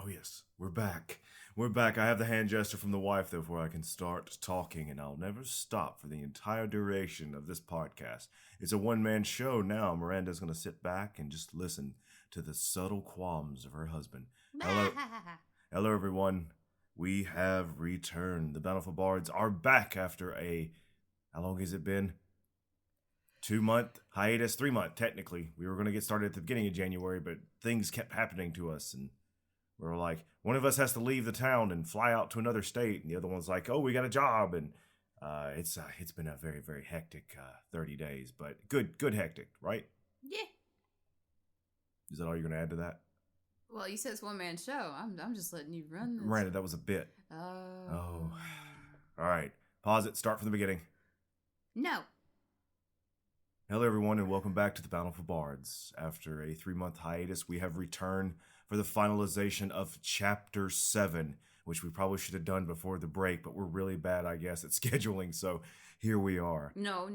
Oh, yes, we're back. We're back. I have the hand gesture from the wife, therefore I can start talking, and I'll never stop for the entire duration of this podcast. It's a one-man show now. Miranda's going to sit back and just listen to the subtle qualms of her husband. Hello, everyone. We have returned. The Bountiful Bards are back after how long has it been? 2-month hiatus, 3-month, technically. We were going to get started at the beginning of January, but things kept happening to us, and we were like, one of us has to leave the town and fly out to another state, and the other one's like, oh, we got a job, and it's been a very, very hectic 30 days, but good hectic, right? Yeah. Is that all you're going to add to that? Well, you said it's one-man show. I'm just letting you run this. Miranda, that was a bit. Oh. All right. Pause it. Start from the beginning. No. Hello, everyone, and welcome back to the Bountiful Bards. After a 3-month hiatus, we have returned for the finalization of Chapter 7, which we probably should have done before the break, but we're really bad, I guess, at scheduling, so here we are. No.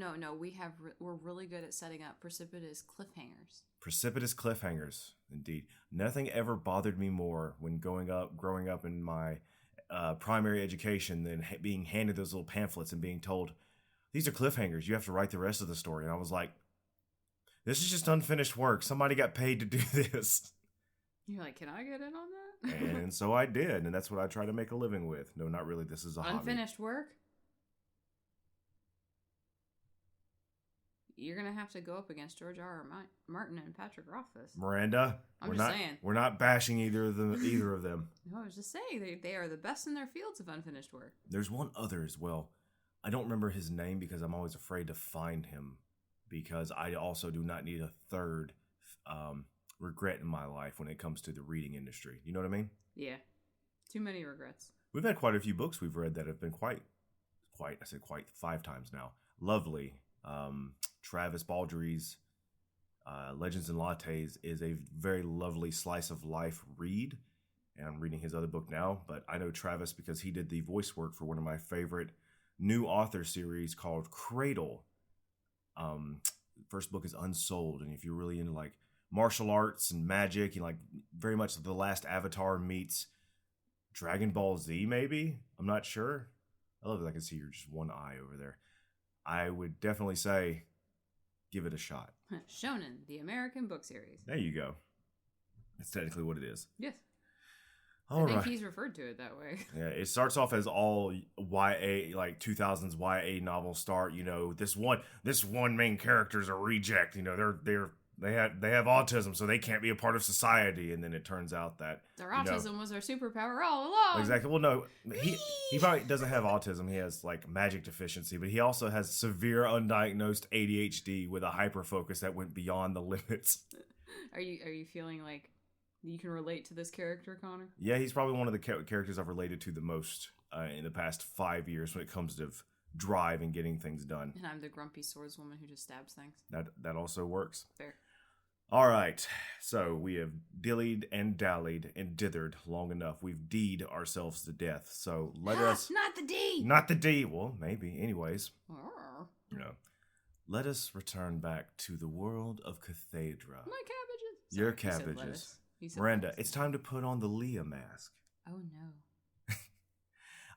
We're really good at setting up precipitous cliffhangers. Precipitous cliffhangers, indeed. Nothing ever bothered me more when growing up in my primary education than being handed those little pamphlets and being told, these are cliffhangers, you have to write the rest of the story. And I was like, this is just unfinished work. Somebody got paid to do this. You're like, can I get in on that? And so I did, and that's what I try to make a living with. No, not really. This is a hobby. Unfinished work? You're going to have to go up against George R. R. Martin and Patrick Rothfuss. Miranda, I'm just saying. We're not bashing either of them. No, I was just saying, they are the best in their fields of unfinished work. There's one other as well. I don't remember his name because I'm always afraid to find him, because I also do not need a third regret in my life when it comes to the reading industry. You know what I mean? Yeah. Too many regrets. We've had quite a few books we've read that have been quite 5 times now. Lovely. Travis Baldry's Legends and Lattes is a very lovely slice of life read, and I'm reading his other book now, but I know Travis because he did the voice work for one of my favorite new author series called Cradle. First book is Unsold, and if you're really into like martial arts and magic, and like very much The Last Avatar meets Dragon Ball Z, maybe? I'm not sure. I love that I can see your just one eye over there. I would definitely say give it a shot. Shonen, the American book series. There you go. That's technically what it is. Yes. All I think he's referred to it that way. Yeah, it starts off as all YA, like 2000s YA novels start. You know, this one main character's a reject. You know, they have autism, so they can't be a part of society. And then it turns out that their autism was their superpower all along. Exactly. Well, no, he probably doesn't have autism. He has like magic deficiency, but he also has severe undiagnosed ADHD with a hyperfocus that went beyond the limits. Are you feeling like you can relate to this character, Connor? Yeah, he's probably one of the characters I've related to the most in the past 5 years when it comes to drive and getting things done. And I'm the grumpy swordswoman who just stabs things. That also works. Fair. All right, so we have dillied and dallied and dithered long enough. We've deed ourselves to death. So let us... Not the D! Not the D! Well, maybe. Anyways. Let us return back to the world of Cathaidra. My cabbages. Your cabbages. Miranda, it's time to put on the Leah mask. Oh, no.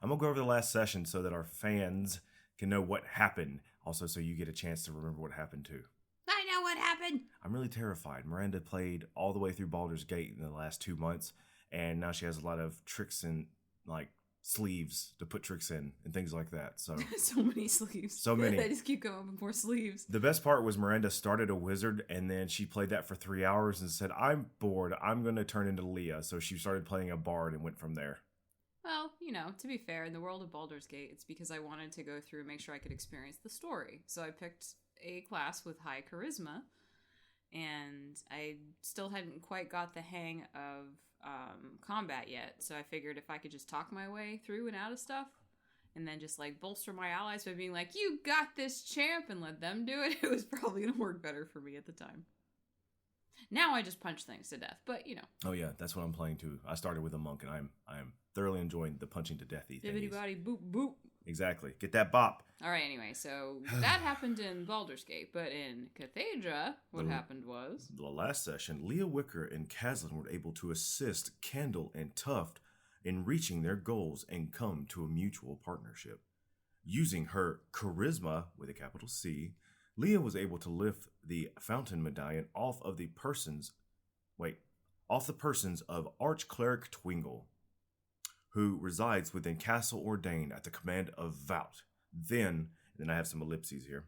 I'm going to go over the last session so that our fans can know what happened. Also, so you get a chance to remember what happened, too. I know what happened! I'm really terrified. Miranda played all the way through Baldur's Gate in the last 2 months, and now she has a lot of tricks and, like, sleeves to put tricks in and things like that. So many sleeves. So many. I just keep going with more sleeves. The best part was Miranda started a wizard, and then she played that for 3 hours and said, I'm bored. I'm going to turn into Leah. So she started playing a bard and went from there. Well, you know, to be fair, in the world of Baldur's Gate, it's because I wanted to go through and make sure I could experience the story. So I picked a class with high charisma, and I still hadn't quite got the hang of combat yet. So I figured if I could just talk my way through and out of stuff, and then just like bolster my allies by being like, you got this, champ, and let them do it, it was probably going to work better for me at the time. Now I just punch things to death, but you know. Oh yeah, that's what I'm playing too. I started with a monk, and I'm thoroughly enjoying the punching to death. Bibbidi body boop boop. Exactly. Get that bop. All right, anyway, so that happened in Baldur's Gate, but in Cathaidra, what happened was... The last session, Leah Wicker and Caslin were able to assist Candle and Tuft in reaching their goals and come to a mutual partnership. Using her charisma, with a capital C, Leah was able to lift the fountain medallion off the persons of Archcleric Twingle, who resides within Castle Ordain at the command of Vout. Then I have some ellipses here.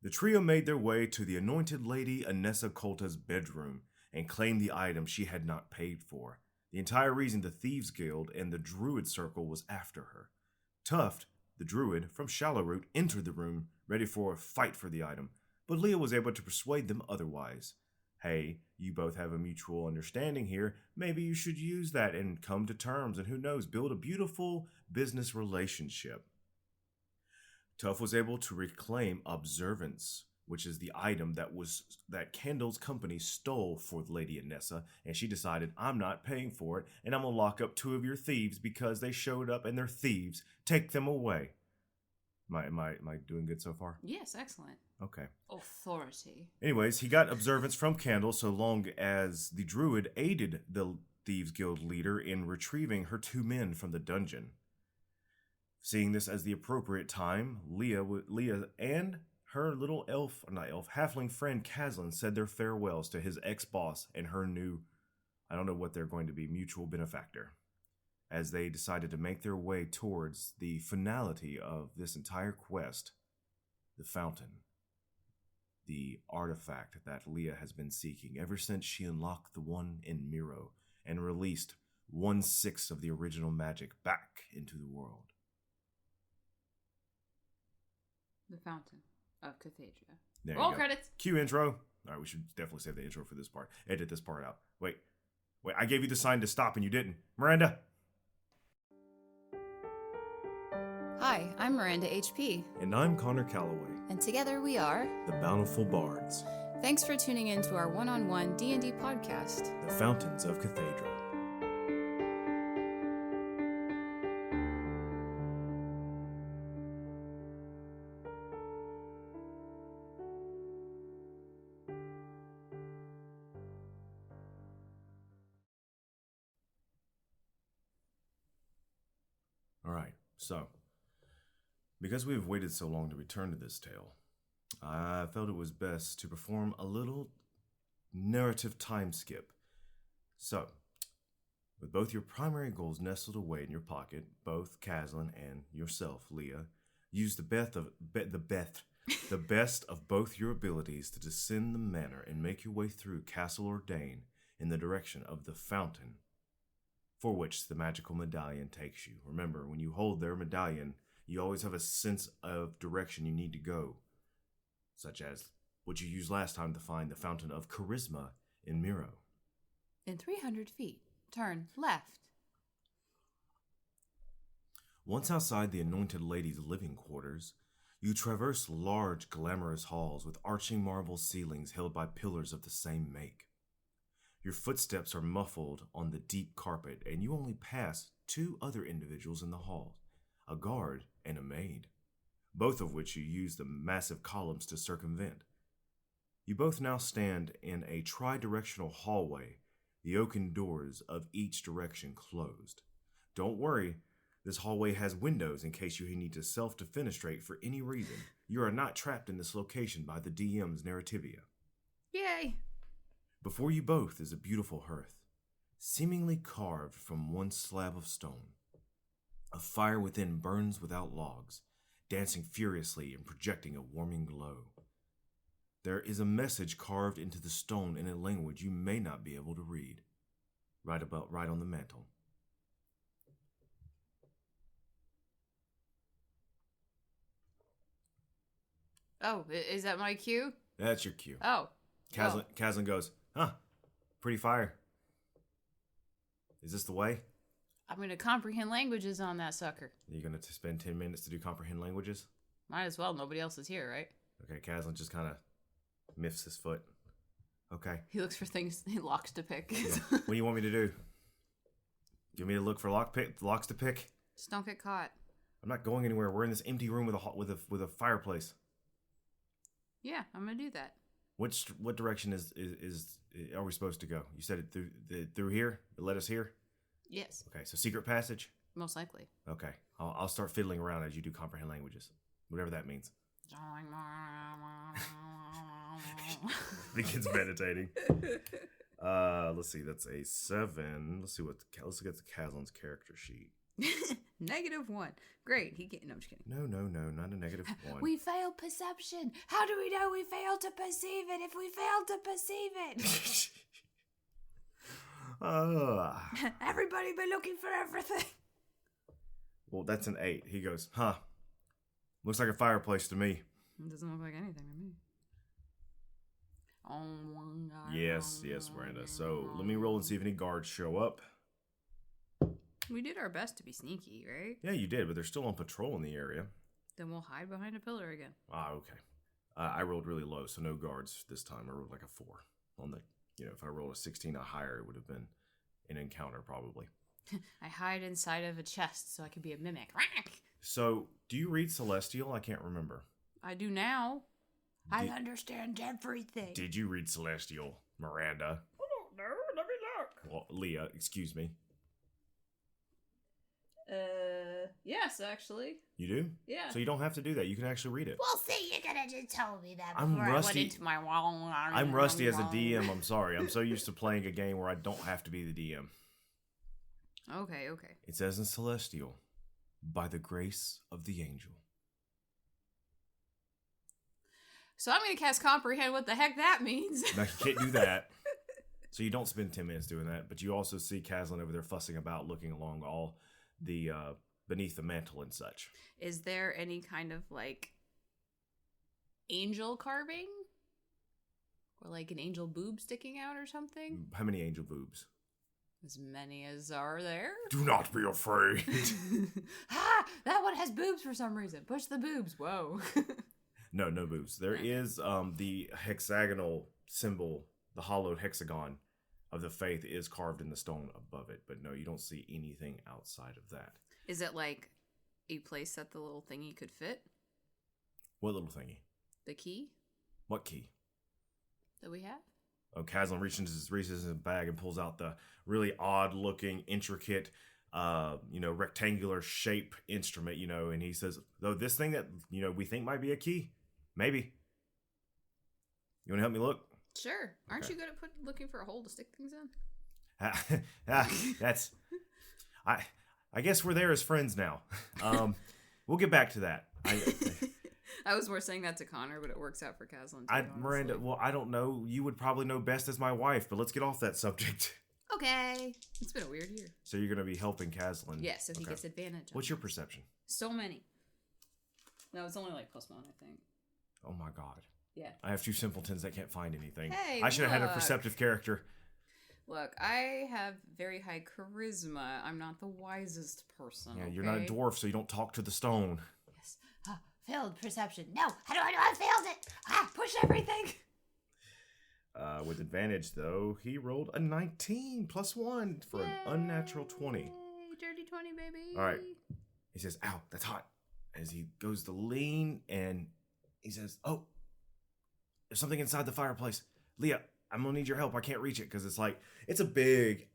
The trio made their way to the anointed lady Anessa Colta's bedroom and claimed the item she had not paid for. The entire reason the Thieves Guild and the Druid Circle was after her. Tuft, the Druid from Shallowroot, entered the room, ready for a fight for the item, but Leah was able to persuade them otherwise. Hey, you both have a mutual understanding here. Maybe you should use that and come to terms and, who knows, build a beautiful business relationship. Tuff was able to reclaim Observance, which is the item that Kendall's company stole for Lady Anessa, and she decided, I'm not paying for it, and I'm going to lock up 2 of your thieves because they showed up and they're thieves. Take them away. Am I doing good so far? Yes, excellent. Okay. Authority. Anyways, he got Observance from Candle so long as the Druid aided the Thieves Guild leader in retrieving her 2 men from the dungeon. Seeing this as the appropriate time, Leah and her little halfling friend Caslin said their farewells to his ex-boss and her new, I don't know what they're going to be, mutual benefactor, as they decided to make their way towards the finality of this entire quest, the fountain, the artifact that Leah has been seeking ever since she unlocked the one in Miro and released 1/6 of the original magic back into the world. The Fountain of Cathaidra. There Roll you go. credits. Cue intro. All right, we should definitely save the intro for this part. Edit this part out. Wait, I gave you the sign to stop and you didn't. Miranda! Hi, I'm Miranda HP. And I'm Connor Calloway. And together we are The Bountiful Bards. Thanks for tuning in to our one-on-one D&D podcast, The Fountains of Cathaidra. Alright, so, because we have waited so long to return to this tale, I felt it was best to perform a little narrative time skip. So, with both your primary goals nestled away in your pocket, both Caslin and yourself, Leah, use the best of both your abilities to descend the manor and make your way through Castle Ordain in the direction of the fountain for which the magical medallion takes you. Remember, when you hold their medallion, you always have a sense of direction you need to go, such as what you used last time to find the Fountain of Charisma in Miro. In 300 feet, turn left. Once outside the Anointed Lady's living quarters, you traverse large, glamorous halls with arching marble ceilings held by pillars of the same make. Your footsteps are muffled on the deep carpet, and you only pass 2 other individuals in the hall, a guard and a maid, both of which you use the massive columns to circumvent. You both now stand in a tri-directional hallway, the oaken doors of each direction closed. Don't worry, this hallway has windows in case you need to self-defenestrate for any reason. You are not trapped in this location by the DM's narrativia. Yay! Before you both is a beautiful hearth, seemingly carved from one slab of stone. A fire within burns without logs, dancing furiously and projecting a warming glow. There is a message carved into the stone in a language you may not be able to read, right on the mantle. Oh, is that my cue? That's your cue. Oh. Caslin goes, huh, pretty fire. Is this the way? I'm going to comprehend languages on that sucker. Are you going to spend 10 minutes to do comprehend languages? Might as well. Nobody else is here, right? Okay, Caslin just kind of miffs his foot. Okay. He looks for things, locks to pick. Yeah. What do you want me to do? Give me a look for locks to pick? Just don't get caught. I'm not going anywhere. We're in this empty room with a fireplace. Yeah, I'm gonna do that. What direction is are we supposed to go? You said it through here. It led us here. Yes, Okay, so secret passage. most likely. Okay, I'll start fiddling around as you do comprehend languages, whatever that means. The kid's meditating. Let's see. That's a 7. Let's look at the Kazlan's character sheet. -1. Great. He can't. No, I'm just kidding. No, not a -1. We failed perception. How do we know we failed to perceive it if we failed to perceive it? Everybody been looking for everything. Well, that's an 8. He goes, huh? Looks like a fireplace to me. It doesn't look like anything to me. Yes, Miranda. So let me roll and see if any guards show up. We did our best to be sneaky, right? Yeah, you did, but they're still on patrol in the area. Then we'll hide behind a pillar again. Ah, okay. I rolled really low, so no guards this time. I rolled like a 4 on the. If I rolled a 16 or higher, it would have been an encounter probably. I hide inside of a chest so I could be a mimic. So, do you read Celestial? I can't remember. I do now. I understand everything. Did you read Celestial, Miranda? I don't know. Let me look. Well, Leah, excuse me. Yes, actually. You do? Yeah. So you don't have to do that. You can actually read it. Well, see, you could have just told me that I'm before rusty. I went into my I'm rusty as a DM. I'm sorry. I'm so used to playing a game where I don't have to be the DM. Okay. It says in Celestial, by the grace of the angel. So I'm going to cast Comprehend. What the heck that means? Now, you can't do that. So you don't spend 10 minutes doing that. But you also see Kazlan over there fussing about, looking along all the beneath the mantle and such. Is there any kind of like angel carving? Or like an angel boob sticking out or something? How many angel boobs? As many as are there. Do not be afraid. Ha! That one has boobs for some reason. Push the boobs. Whoa. No boobs. There is the hexagonal symbol, the hollowed hexagon of the faith is carved in the stone above it. But no, you don't see anything outside of that. Is it like a place that the little thingy could fit? What little thingy? The key What key? that we have? Oh, Kazlan reaches in his bag and pulls out the really odd-looking, intricate, rectangular shape instrument, and he says, though this thing that, we think might be a key. Maybe. You want to help me look? Sure. Aren't Okay. you good at looking for a hole to stick things in? That's... I guess we're there as friends now. We'll get back to that. I was more saying that to Connor, but it works out for Kazlan too, Miranda, honestly. well, I don't know. You would probably know best as my wife, but let's get off that subject. Okay. It's been a weird year. So you're going to be helping Kazlan. Yeah, so he Okay. gets advantage. What's your perception? So many. No, it's only like +1, I think. Oh my god. Yeah. I have 2 simpletons that can't find anything. Hey, I should have had a look. perceptive character. Look, I have very high charisma. I'm not the wisest person. Yeah, you're not a okay? dwarf, so you don't talk to the stone. Yes. Failed perception. No, how do I know I failed it? Push everything. With advantage, though, he rolled a 19 +1 for an unnatural 20. Yay, dirty 20, baby. All right. He says, ow, that's hot. As he goes to lean, and he says, oh, there's something inside the fireplace. Leah, I'm going to need your help. I can't reach it because it's a big,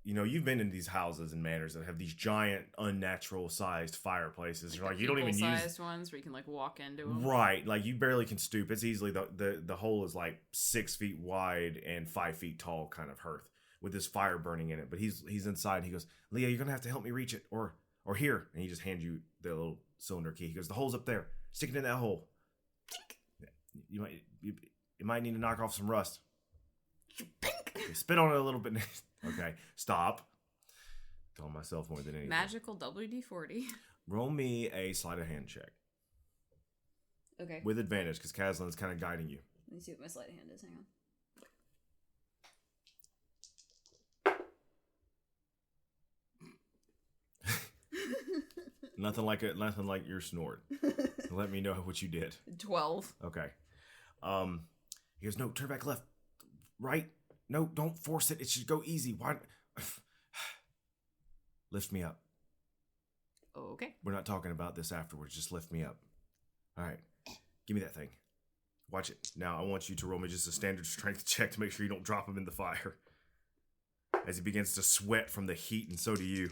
you've been in these houses and manors that have these giant, unnatural sized fireplaces. You're like, you don't even use sized ones where you can walk into them. Right, you barely can stoop. It's easily the hole is 6 feet wide and 5 feet tall, kind of hearth with this fire burning in it. But he's inside. And he goes, Leah, you're gonna have to help me reach it, or here. And he just hands you the little cylinder key. He goes, the hole's up there. Stick it in that hole. You might need to knock off some rust. Okay, spit on it a little bit. Okay, stop. Telling myself more than anything. Magical WD-40. Roll me a sleight of hand check. Okay. With advantage, because Kazlan's kind of guiding you. Let me see what my sleight of hand is. Hang on. Nothing like your snort. Let me know what you did. 12. Okay. He goes, no, turn back left. Right? No, don't force it. It should go easy. Why? Lift me up. Okay. We're not talking about this afterwards. Just lift me up. All right. Give me that thing. Watch it. Now, I want you to roll me just a standard strength check to make sure you don't drop him in the fire. As he begins to sweat from the heat, and so do you.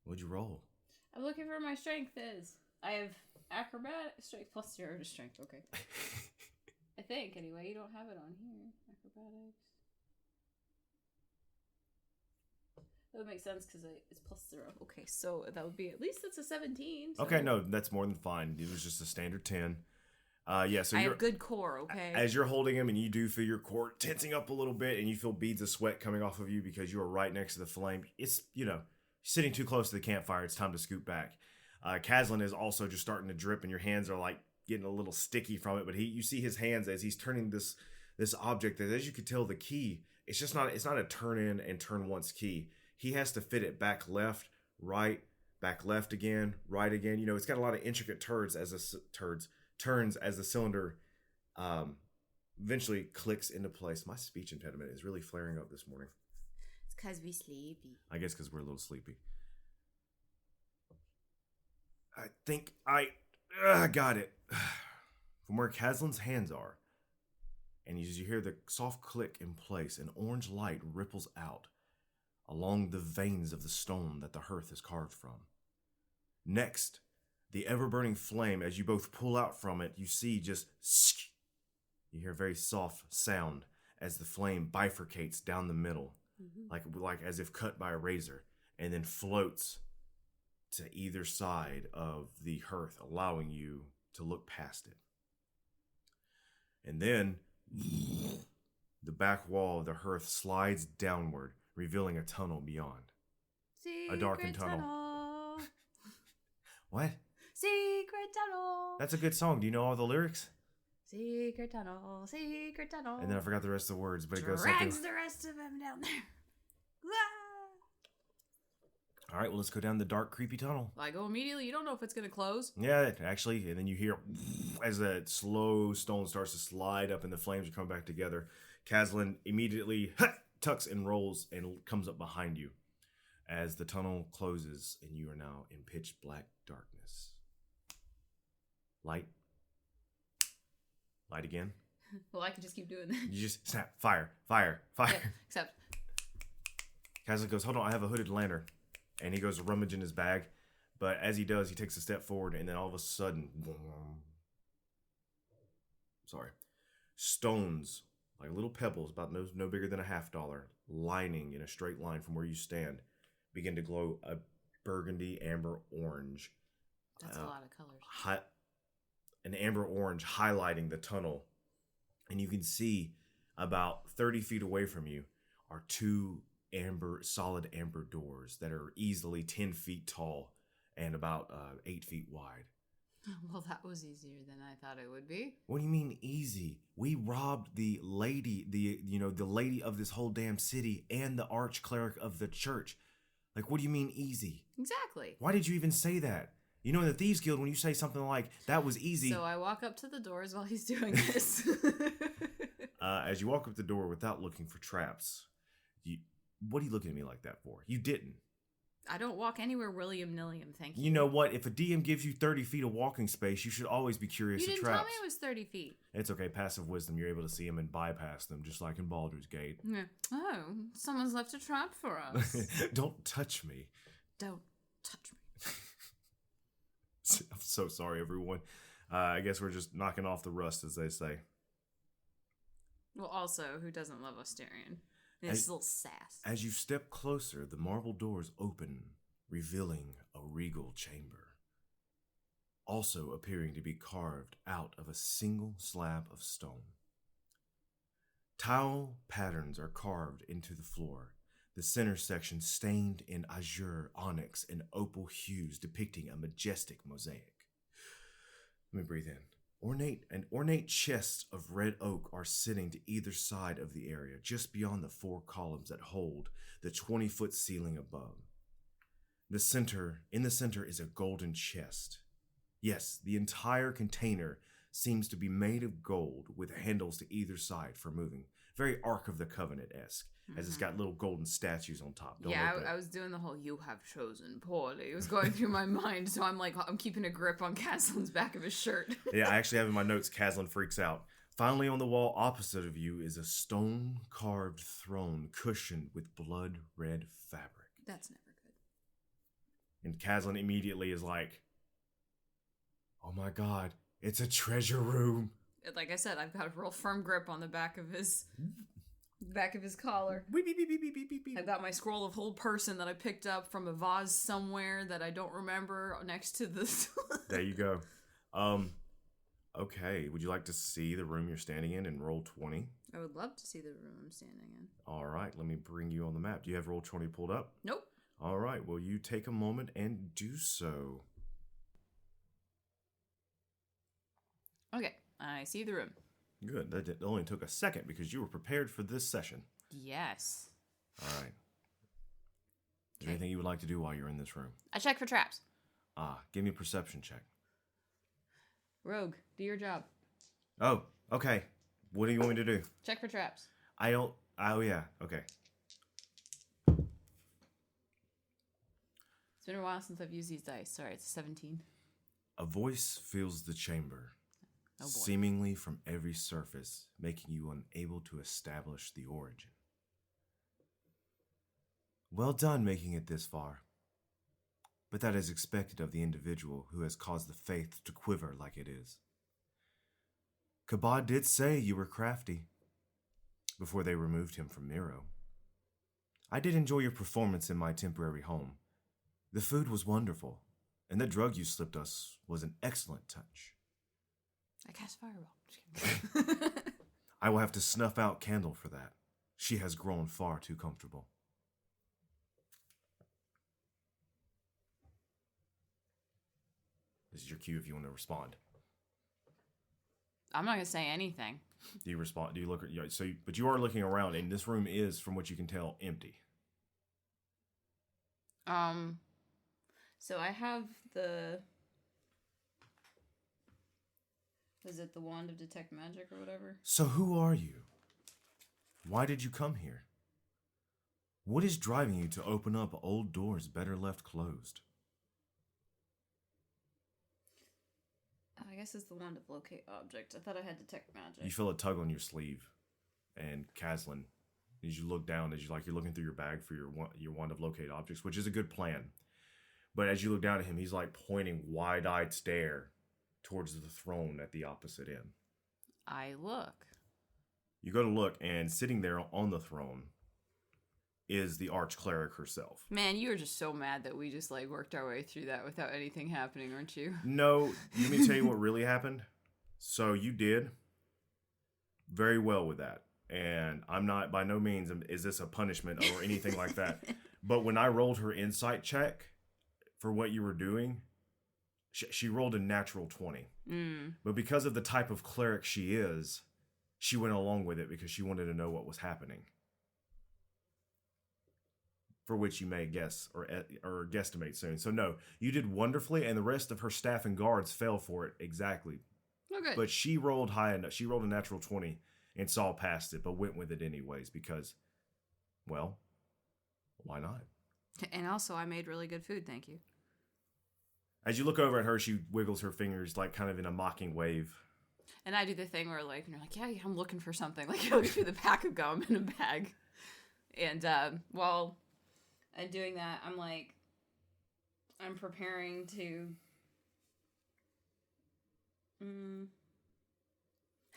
What'd you roll? I'm looking for my strength is. I have acrobatic strength plus 0 to strength. Okay. I think, anyway. You don't have it on here. Acrobatics. That would make sense because it's plus 0. Okay, so that would be, at least it's a 17. So. Okay, no, that's more than fine. It was just a standard 10. So I you're, have good core, okay? As you're holding him and you do feel your core tensing up a little bit and you feel beads of sweat coming off of you because you are right next to the flame. It's, sitting too close to the campfire. It's time to scoot back. Kazlan is also just starting to drip and your hands are like getting a little sticky from it. But you see his hands as he's turning this object that, as you could tell, the key, it's not a turn in and turn once key. He has to fit it back left, right, back left again, right again. It's got a lot of intricate turns as the cylinder eventually clicks into place. My speech impediment is really flaring up this morning. It's because we sleepy. I guess because we're a little sleepy. I think I got it. From where Kazlan's hands are, and as you hear the soft click in place, an orange light ripples out along the veins of the stone that the hearth is carved from. Next, the ever-burning flame, as you both pull out from it, you see just... You hear a very soft sound as the flame bifurcates down the middle, like as if cut by a razor, and then floats to either side of the hearth, allowing you to look past it. And then the back wall of the hearth slides downward, revealing a tunnel beyond. Secret A darkened tunnel. What? Secret tunnel. That's a good song. Do you know all the lyrics? Secret tunnel. Secret tunnel. And then I forgot the rest of the words, but it goes Drags something... the rest of them down there. All right, well, let's go down the dark, creepy tunnel. I go immediately. You don't know if it's going to close. Yeah, actually, and then you hear as that slow stone starts to slide up and the flames are coming back together. Kazlan immediately tucks and rolls and comes up behind you as the tunnel closes and you are now in pitch black darkness. Light. Light again. Well, I can just keep doing that. You just snap. Fire. Fire. Fire. Yeah, except... Kazlan goes, hold on, I have a hooded lantern. And he goes to rummage in his bag. But as he does, he takes a step forward, and then all of a sudden... Stones, like little pebbles, about no bigger than $50, lining in a straight line from where you stand, begin to glow a burgundy, amber, orange. That's a lot of colors. An amber orange highlighting the tunnel. And you can see about 30 feet away from you are two solid amber doors that are easily 10 feet tall and about 8 feet wide. Well, that was easier than I thought it would be. What do you mean easy? We robbed the lady, the lady of this whole damn city and the arch cleric of the church. Like, what do you mean easy? Exactly. Why did you even say that? In the Thieves Guild, when you say something like, that was easy... So I walk up to the doors while he's doing this. As you walk up the door without looking for traps, what are you looking at me like that for? You didn't. I don't walk anywhere willy-nilly, thank you. You know what? If a DM gives you 30 feet of walking space, you should always be curious of traps. You didn't tell me it was 30 feet. It's okay. Passive wisdom. You're able to see them and bypass them, just like in Baldur's Gate. Yeah. Oh, someone's left a trap for us. Don't touch me. Don't touch me. I'm so sorry, everyone. I guess we're just knocking off the rust, as they say. Well, also, who doesn't love Asterion? His little sass. As you step closer, the marble doors open, revealing a regal chamber, also appearing to be carved out of a single slab of stone. Tile patterns are carved into the floor, the center section stained in azure, onyx, and opal hues depicting a majestic mosaic. Let me breathe in. Ornate chests of red oak are sitting to either side of the area, just beyond the 4 columns that hold the 20-foot ceiling above. In the center is a golden chest. Yes, the entire container seems to be made of gold with handles to either side for moving. Very Ark of the Covenant-esque, as it's got little golden statues on top. Don't Yeah, let that- I was doing the whole "you have chosen poorly." It was going through my mind, so I'm keeping a grip on Caslin's back of his shirt. Yeah, I actually have in my notes, Caslin freaks out. Finally, on the wall opposite of you is a stone-carved throne cushioned with blood-red fabric. That's never good. And Caslin immediately is like, oh my god, it's a treasure room. Like I said, I've got a real firm grip on the back of his collar. Beep, beep, beep, beep, beep, beep, beep. I've got my scroll of hold person that I picked up from a vase somewhere that I don't remember next to this. There you go. Okay, would you like to see the room you're standing in and roll 20? I would love to see the room I'm standing in. All right, let me bring you on the map. Do you have roll 20 pulled up? Nope. All right, well, you take a moment and do so. Okay, I see the room. Good. That only took a second because you were prepared for this session. Yes. All right. Is there anything you would like to do while you're in this room? I check for traps. Give me a perception check. Rogue, do your job. Oh, okay. What do you want me to do? Check for traps. I don't... Oh, yeah. Okay. It's been a while since I've used these dice. Sorry, it's a 17. A voice fills the chamber, Oh boy. seemingly from every surface, making you unable to establish the origin. Well done making it this far. But that is expected of the individual who has caused the faith to quiver like it is. Kabad did say you were crafty before they removed him from Miro. I did enjoy your performance in my temporary home. The food was wonderful, and the drug you slipped us was an excellent touch. I cast fireball. Just kidding. I will have to snuff out Candle for that. She has grown far too comfortable. This is your cue if you want to respond. I'm not gonna say anything. Do you respond? Do you look at but you are looking around, and this room is, from what you can tell, empty. So I have the... Is it the Wand of Detect Magic or whatever? So who are you? Why did you come here? What is driving you to open up old doors better left closed? I guess it's the Wand of Locate Object. I thought I had Detect Magic. You feel a tug on your sleeve, and Caslin, as you look down, you're looking through your bag for your wand of locate objects, which is a good plan. But as you look down at him, he's like pointing wide-eyed stare towards the throne at the opposite end. I look. You go to look, and sitting there on the throne is the arch-cleric herself. Man, you were just so mad that we just like worked our way through that without anything happening, aren't you? No, let me tell you what really happened. So you did very well with that. And I'm not, by no means, is this a punishment or anything like that. But when I rolled her insight check for what you were doing, she rolled a natural 20. But because of the type of cleric she is, she went along with it because she wanted to know what was happening. For which you may guess or guesstimate soon. So no, you did wonderfully, and the rest of her staff and guards fell for it exactly. Oh, good. But she rolled high enough. She rolled a natural 20 and saw past it, but went with it anyways because, well, why not? And also, I made really good food, thank you. As you look over at her, she wiggles her fingers like kind of in a mocking wave. And I do the thing where like, you're like, yeah, I'm looking for something. Like, you look through the pack of gum in a bag. And while I'm doing that, I'm like, I'm preparing to...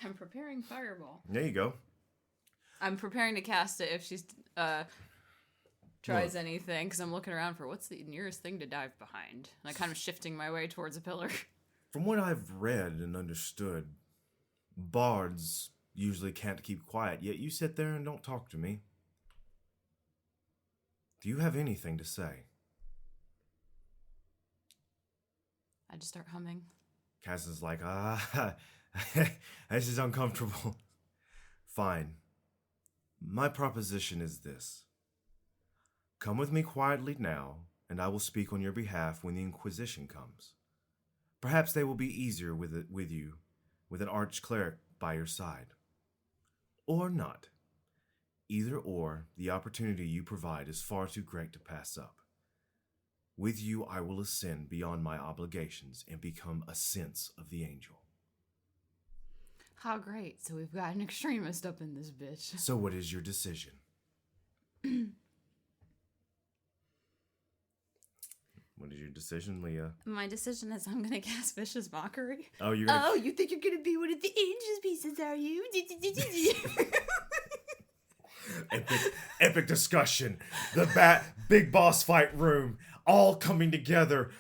I'm preparing Fireball. There you go. I'm preparing to cast it if she's tries Look. anything, because I'm looking around for what's the nearest thing to dive behind. And I'm kind of shifting my way towards a pillar. From what I've read and understood, bards usually can't keep quiet, yet you sit there and don't talk to me. Do you have anything to say? I just start humming. Cass is like, this is uncomfortable. Fine. My proposition is this. Come with me quietly now, and I will speak on your behalf when the Inquisition comes. Perhaps they will be easier with you with an arch-cleric by your side. Or not. Either or, the opportunity you provide is far too great to pass up. With you, I will ascend beyond my obligations and become a sense of the angel. How great. So we've got an extremist up in this bitch. So what is your decision? What is your decision, Leah? My decision is I'm going to cast Vicious Mockery. Oh, you're gonna... Oh, you think you're gonna be one of the angels pieces, are you? Epic discussion. The big boss fight room. All coming together.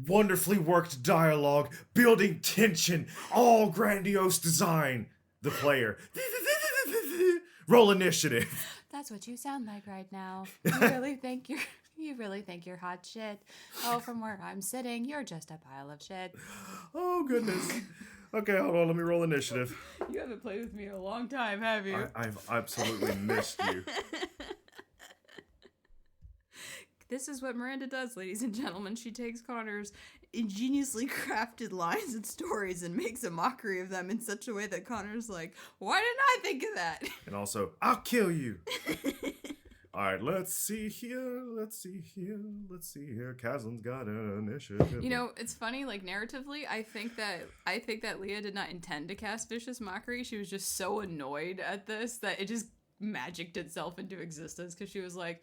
Wonderfully worked dialogue. Building tension. All grandiose design. The player. Roll initiative. That's what you sound like right now. You really think you're hot shit. Oh, from where I'm sitting, you're just a pile of shit. Oh, goodness. Okay, hold on. Let me roll initiative. You haven't played with me in a long time, have you? I've absolutely missed you. This is what Miranda does, ladies and gentlemen. She takes Connor's ingeniously crafted lines and stories and makes a mockery of them in such a way that Connor's like, why didn't I think of that? And also, I'll kill you. All right, let's see here. Kazlin's got an initiative. You know, it's funny, like, narratively, I think that Leah did not intend to cast Vicious Mockery. She was just so annoyed at this that it just magicked itself into existence, because she was like,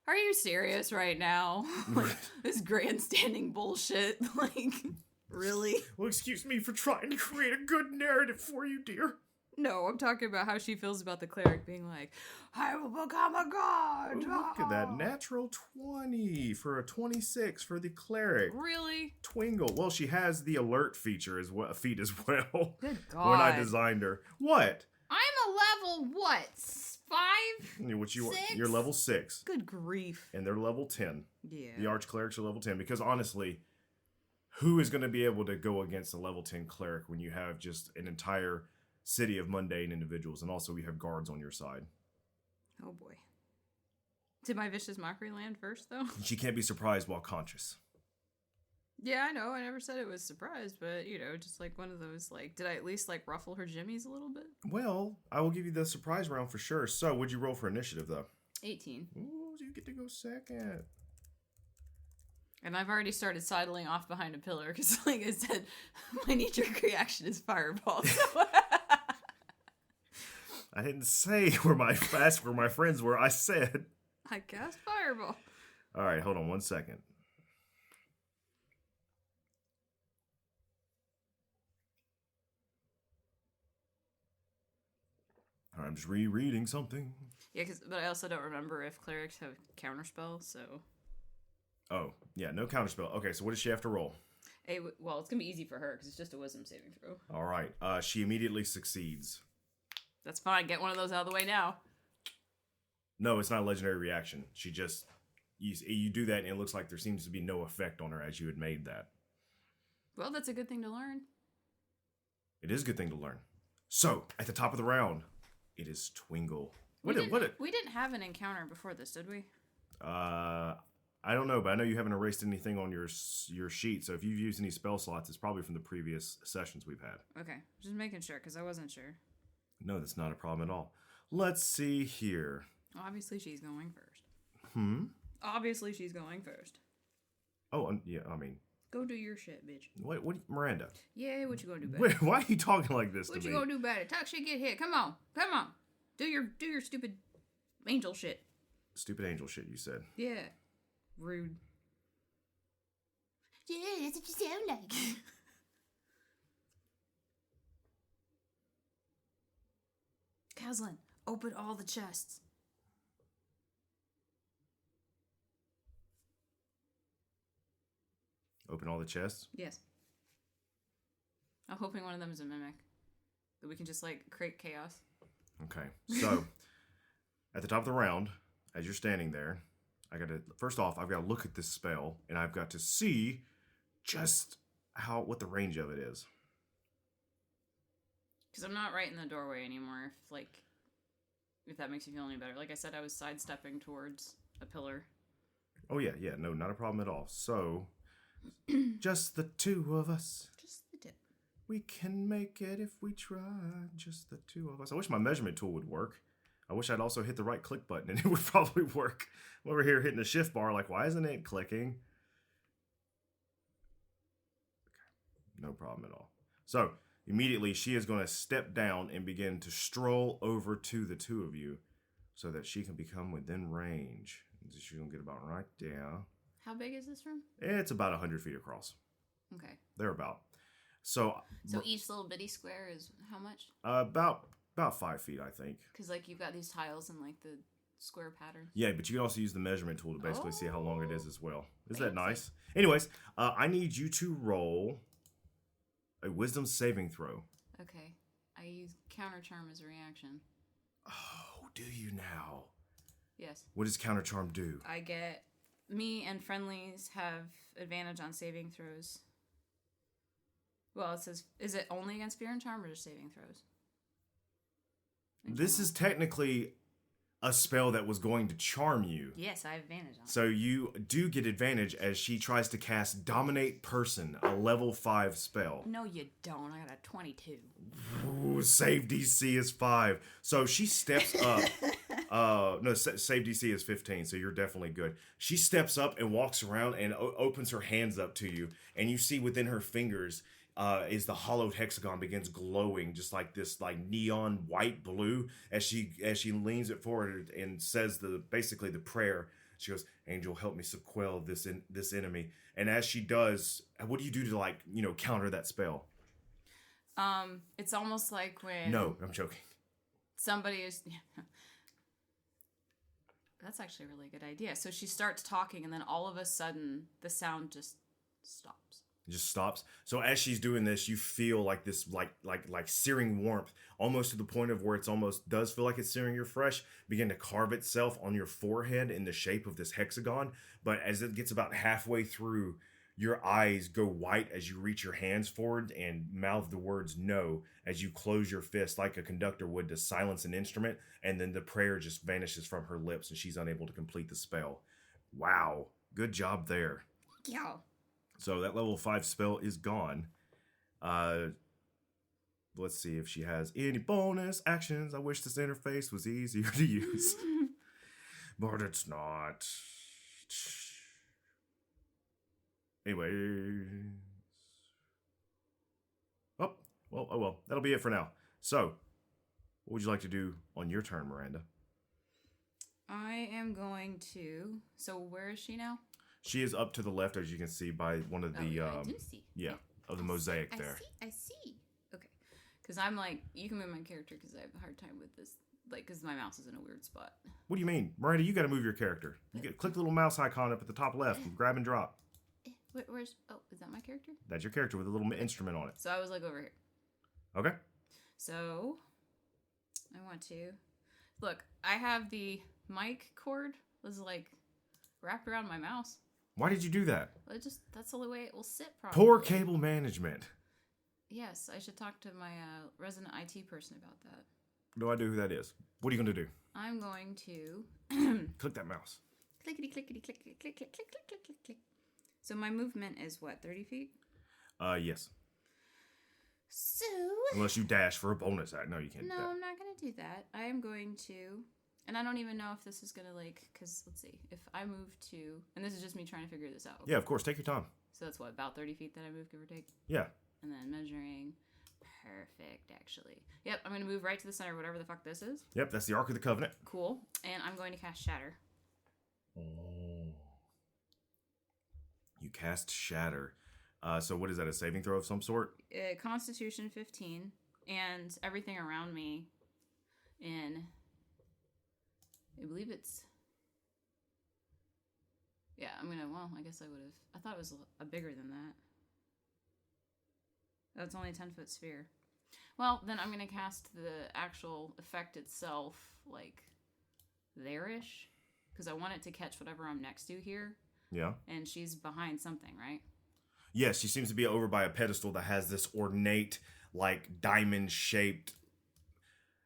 are you serious right now? Like, this grandstanding bullshit. Like, really? Well, excuse me for trying to create a good narrative for you, dear. No, I'm talking about how she feels about the cleric being like, I will become a god. Oh, look at that. Natural 20 for a 26 for the cleric. Really? Twingle. Well, she has the alert feature feat as well. Good God. When I designed her. What? I'm a level, what, 5? You're level 6. Good grief. And they're level 10. Yeah. The arch clerics are level 10. Because honestly, who is going to be able to go against a level 10 cleric when you have just an entire city of mundane individuals, and also we have guards on your side? Oh boy. Did my Vicious Mockery land first, though? She can't be surprised while conscious. Yeah, I know. I never said it was surprised, but, you know, just like one of those, like, did I at least, like, ruffle her jimmies a little bit? Well, I will give you the surprise round for sure. So, would you roll for initiative, though? 18. Ooh, you get to go second. And I've already started sidling off behind a pillar, because, like I said, my knee-jerk reaction is fireball. So I didn't say where my friends were. I said I cast fireball. All right, hold on 1 second. All right, I'm just rereading something. Yeah, but I also don't remember if clerics have counterspell, so... Oh, yeah, no counterspell. Okay, so what does she have to roll? Well, it's going to be easy for her, because it's just a wisdom saving throw. All right, she immediately succeeds. That's fine. Get one of those out of the way now. No, it's not a legendary reaction. She just... You do that, and it looks like there seems to be no effect on her as you had made that. Well, that's a good thing to learn. It is a good thing to learn. So, at the top of the round, it is Twingle. We didn't have an encounter before this, did we? I don't know, but I know you haven't erased anything on your sheet, so if you've used any spell slots, it's probably from the previous sessions we've had. Okay, just making sure, because I wasn't sure. No, that's not a problem at all. Let's see here. Obviously, she's going first. Obviously, she's going first. Oh, yeah, I mean... Go do your shit, bitch. What, Miranda? Yeah, what you gonna do, Wait, why are you talking like this What to you me? gonna do about it? Talk shit, get hit. Come on. Do your stupid angel shit. Stupid angel shit, you said. Yeah. Rude. Yeah, that's what you sound like. Caslin, open all the chests. Open all the chests? Yes. I'm hoping one of them is a mimic. That we can just, like, create chaos. Okay, so, at the top of the round, as you're standing there, first off, I've got to look at this spell, and I've got to see just what the range of it is. Because I'm not right in the doorway anymore, if that makes you feel any better. Like I said, I was sidestepping towards a pillar. Oh, yeah, no, not a problem at all. So, just the two of us. Just the tip. We can make it if we try, just the two of us. I wish my measurement tool would work. I wish I'd also hit the right click button and it would probably work. I'm over here hitting the shift bar like, why isn't it clicking? Okay. No problem at all. So, immediately she is going to step down and begin to stroll over to the two of you so that she can become within range. She's going to get about right there. How big is this room? It's about 100 feet across. Okay. They're about. So each little bitty square is how much? About 5 feet, I think. Because like you've got these tiles and like the square pattern. Yeah, but you can also use the measurement tool to basically see how long it is as well. Isn't that Fancy. nice? Anyways, I need you to roll a wisdom saving throw. Okay. I use counter charm as a reaction. Oh, do you now? Yes. What does counter charm do? I get me and friendlies have advantage on saving throws. Well, it says, is it only against fear and charm or just saving throws? This is technically a spell that was going to charm you. Yes, I have advantage on it. So you do get advantage as she tries to cast Dominate Person, a level 5 spell. No, you don't. I got a 22. Ooh, save DC is 5. So she steps up. Save DC is 15, so you're definitely good. She steps up and walks around and opens her hands up to you, and you see within her fingers is the hollowed hexagon begins glowing just like this like neon white blue as she leans it forward and says basically the prayer. She goes, "Angel, help me quell this enemy." And as she does, what do you do to counter that spell? It's almost like when No, I'm joking. somebody is. That's actually a really good idea. So she starts talking, and then all of a sudden, the sound just stops. It just stops. So as she's doing this, you feel like this like searing warmth, almost to the point of where it's almost does feel like it's searing your flesh, begin to carve itself on your forehead in the shape of this hexagon. But as it gets about halfway through, your eyes go white as you reach your hands forward and mouth the words "no" as you close your fist like a conductor would to silence an instrument, and then the prayer just vanishes from her lips and she's unable to complete the spell. Wow. Good job there. Yeah. So that level 5 spell is gone. Let's see if she has any bonus actions. I wish this interface was easier to use. But it's not. Anyway. Oh well. That'll be it for now. So, what would you like to do on your turn, Miranda? I am going to. So where is she now? She is up to the left, as you can see, by one of the I do see. yeah, of the mosaic there. I see. Okay. Because I'm like, you can move my character because I have a hard time with this. Like, because my mouse is in a weird spot. What do you mean? Miranda, you got to move your character. Click the little mouse icon up at the top left and grab and drop. Where's... Oh, is that my character? That's your character with a little instrument on it. So I was like over here. Okay. So, I want to... Look, I have the mic cord. This is like wrapped around my mouse. Why did you do that? Well, that's the only way it will sit properly. Poor cable management. Yes, I should talk to my resident IT person about that. No idea who that is. What are you going to do? I'm going to... Click that mouse. Clickety, clickety, click, click, click, click, click, click, click, click. So my movement is what, 30 feet? Yes. So... Unless you dash for a bonus act. No, you can't do No, that. I'm not going to do that. I am going to... And I don't even know if this is going to because let's see. If I move to... And this is just me trying to figure this out. Yeah, of course. Take your time. So that's what, about 30 feet that I move, give or take? Yeah. And then measuring... Perfect, actually. Yep, I'm going to move right to the center, whatever the fuck this is. Yep, that's the Ark of the Covenant. Cool. And I'm going to cast Shatter. Oh. You cast Shatter. So what is that, a saving throw of some sort? Constitution 15. And everything around me in... I believe it's... Yeah, I'm going to... Well, I guess I would have... I thought it was a bigger than that. That's only a 10-foot sphere. Well, then I'm going to cast the actual effect itself, like, there-ish. Because I want it to catch whatever I'm next to here. Yeah. And she's behind something, right? Yes, she seems to be over by a pedestal that has this ornate, like, diamond-shaped,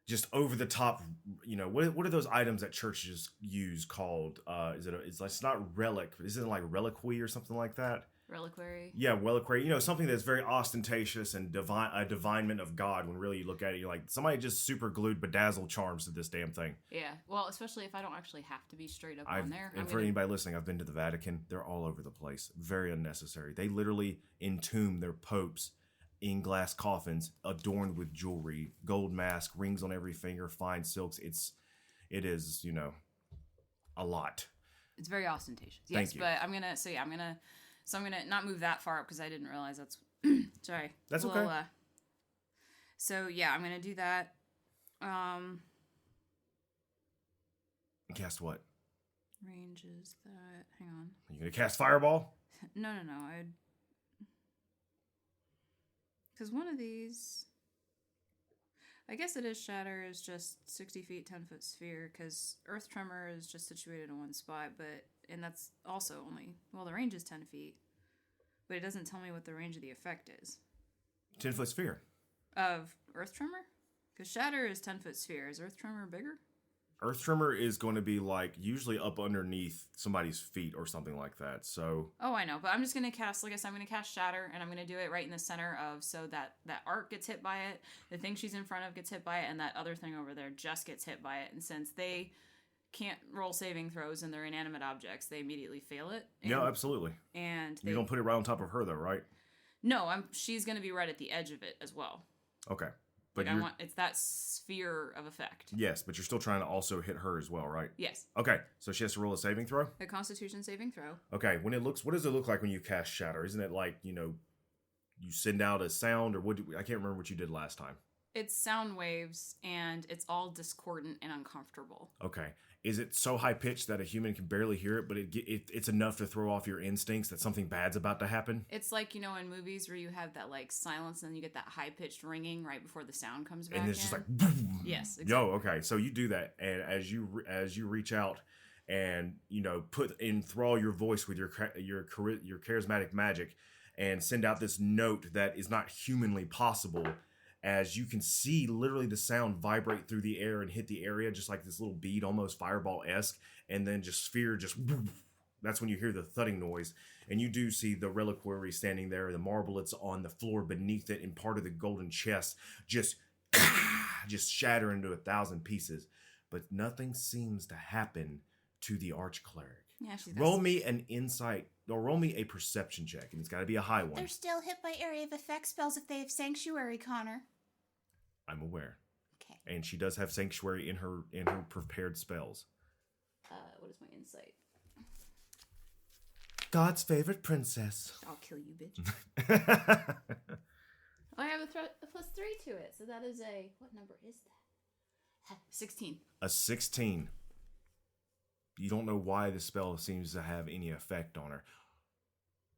just over-the-top, what are those items that churches use called, it's not relic, isn't it like reliquary or something like that? Reliquary. Yeah, reliquary. Something that's very ostentatious and a divinement of God. When really you look at it, you're like, somebody just super glued bedazzled charms to this damn thing. Yeah. Well, especially if I don't actually have to be straight up on there. And for anybody listening, I've been to the Vatican. They're all over the place. Very unnecessary. They literally entomb their popes in glass coffins, adorned with jewelry, gold mask, rings on every finger, fine silks. It is, a lot. It's very ostentatious. Yes, Thank you. But I'm gonna not move that far up because I didn't realize that's sorry. That's okay. So yeah, I'm gonna do that. Cast what? Ranges that. Hang on. Are you gonna cast Fireball? No. Because one of these, I guess it is Shatter is just 60 feet, 10-foot sphere. Because Earth Tremor is just situated in one spot, and that's also only the range is 10 feet, but it doesn't tell me what the range of the effect is. 10-foot sphere Of Earth Tremor, because Shatter is 10-foot sphere. Is Earth Tremor bigger? Earth Tremor is going to be like usually up underneath somebody's feet or something like that. So. Oh, I know, but I'm just gonna cast. Like I said, I'm gonna cast Shatter, and I'm gonna do it right in the center of so that arc gets hit by it, the thing she's in front of gets hit by it, and that other thing over there just gets hit by it. And since they can't roll saving throws and they're inanimate objects, they immediately fail it. Yeah, absolutely. And you don't put it right on top of her though, right? No, she's gonna be right at the edge of it as well. Okay. But it's that sphere of effect. Yes, but you're still trying to also hit her as well, right? Yes. Okay, so she has to roll a saving throw? A Constitution saving throw. Okay, what does it look like when you cast Shatter? Isn't it like, you send out a sound, or I can't remember what you did last time. It's sound waves, and it's all discordant and uncomfortable. Okay. Is it so high-pitched that a human can barely hear it, but it's enough to throw off your instincts that something bad's about to happen? It's like, in movies where you have that, silence, and then you get that high-pitched ringing right before the sound comes back and it's in. just like, boom. Yes, exactly. Yo, okay, so you do that, and as you reach out and, enthrall your voice with your charismatic magic and send out this note that is not humanly possible, as you can see literally the sound vibrate through the air and hit the area just like this little bead, almost Fireball-esque, and then that's when you hear the thudding noise, and you do see the reliquary standing there, the marblets on the floor beneath it, and part of the golden chest just shatter into 1,000 pieces, but nothing seems to happen to the Archcleric. Yeah, roll me an insight, or roll me a perception check, and it's got to be a high one. They're still hit by area of effect spells if they have Sanctuary, Connor. I'm aware. Okay. And she does have Sanctuary in her prepared spells. What is my insight? God's favorite princess. I'll kill you, bitch. I have a +3 to it, so that is what number is that? 16. A 16. You don't know why the spell seems to have any effect on her.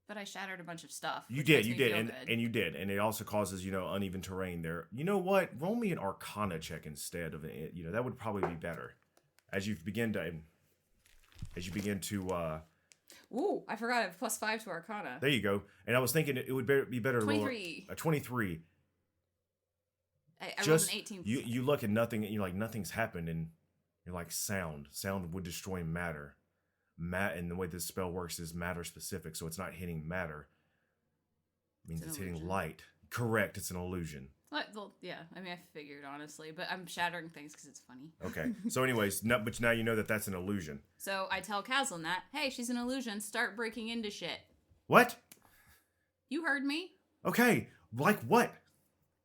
But I shattered a bunch of stuff. You did, and you did, and it also causes uneven terrain there. You know what? Roll me an Arcana check instead of it. That would probably be better, as you begin to. Ooh, I forgot I have +5 to Arcana. There you go. And I was thinking it would be better to roll 23. A 23. I rolled an 18. You look at nothing, and you're like, nothing's happened, and you're like, sound would destroy matter. And the way this spell works is matter specific, so it's not hitting matter. It means it's hitting light. Correct, it's an illusion. Well, yeah, I figured, honestly, but I'm shattering things because it's funny. Okay, so anyways, but now you know that that's an illusion. So I tell Caslin that, hey, she's an illusion, start breaking into shit. What? You heard me. Okay, like what?